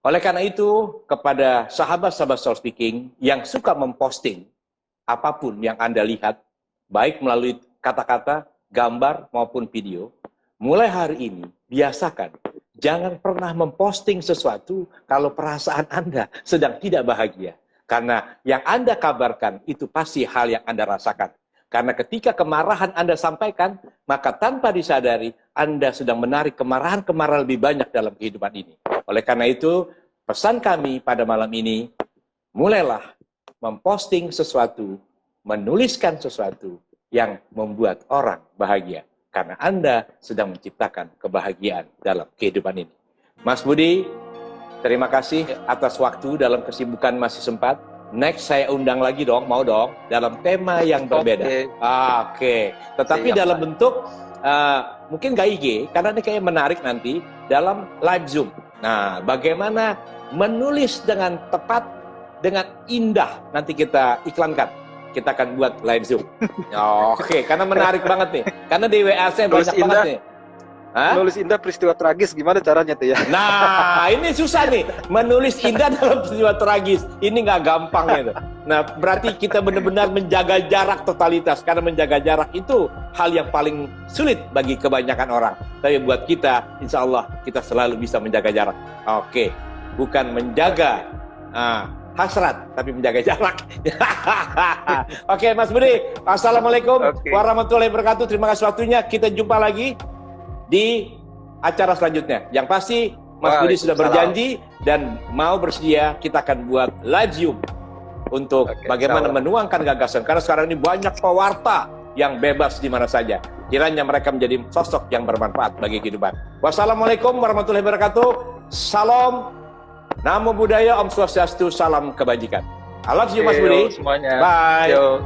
Oleh karena itu, kepada sahabat-sahabat soul speaking yang suka memposting apapun yang Anda lihat, baik melalui kata-kata, gambar, maupun video, mulai hari ini, biasakan, jangan pernah memposting sesuatu kalau perasaan Anda sedang tidak bahagia. Karena yang Anda kabarkan itu pasti hal yang Anda rasakan. Karena ketika kemarahan Anda sampaikan, maka tanpa disadari, Anda sedang menarik kemarahan-kemarahan lebih banyak dalam kehidupan ini. Oleh karena itu, pesan kami pada malam ini, mulailah memposting sesuatu, menuliskan sesuatu yang membuat orang bahagia. Karena Anda sedang menciptakan kebahagiaan dalam kehidupan ini. Mas Budi, terima kasih atas waktu dalam kesibukan masih sempat. Next saya undang lagi dong, mau dong, dalam tema yang berbeda. Oke. Tetapi dalam bentuk, mungkin gak IG, karena ini kayak menarik nanti, dalam live Zoom. Nah, bagaimana menulis dengan tepat, dengan indah, nanti kita iklankan. Kita akan buat live Zoom. Oke, karena menarik banget nih. Karena di WA saya banyak banget nih. Menulis indah peristiwa tragis, gimana caranya tuh ya? Nah, ini susah nih. Menulis indah dalam peristiwa tragis. Ini nggak gampang gitu. Nah, berarti kita benar-benar menjaga jarak totalitas. Karena menjaga jarak itu hal yang paling sulit bagi kebanyakan orang. Tapi buat kita, insya Allah, kita selalu bisa menjaga jarak. Oke, bukan menjaga hasrat, tapi menjaga jarak. Oke, Mas Budi. Assalamualaikum warahmatullahi wabarakatuh. Terima kasih waktunya. Kita jumpa lagi di acara selanjutnya. Yang pasti Mas Budi sudah berjanji dan mau bersedia, kita akan buat live Zoom untuk bagaimana menuangkan gagasan. Karena sekarang ini banyak pewarta yang bebas di mana saja. Kiranya mereka menjadi sosok yang bermanfaat bagi kehidupan. Wassalamualaikum warahmatullahi wabarakatuh. Salam, Namo Buddhaya, Om Swastiastu, salam kebajikan. I love you Mas Budi. Semuanya. Bye. Yo.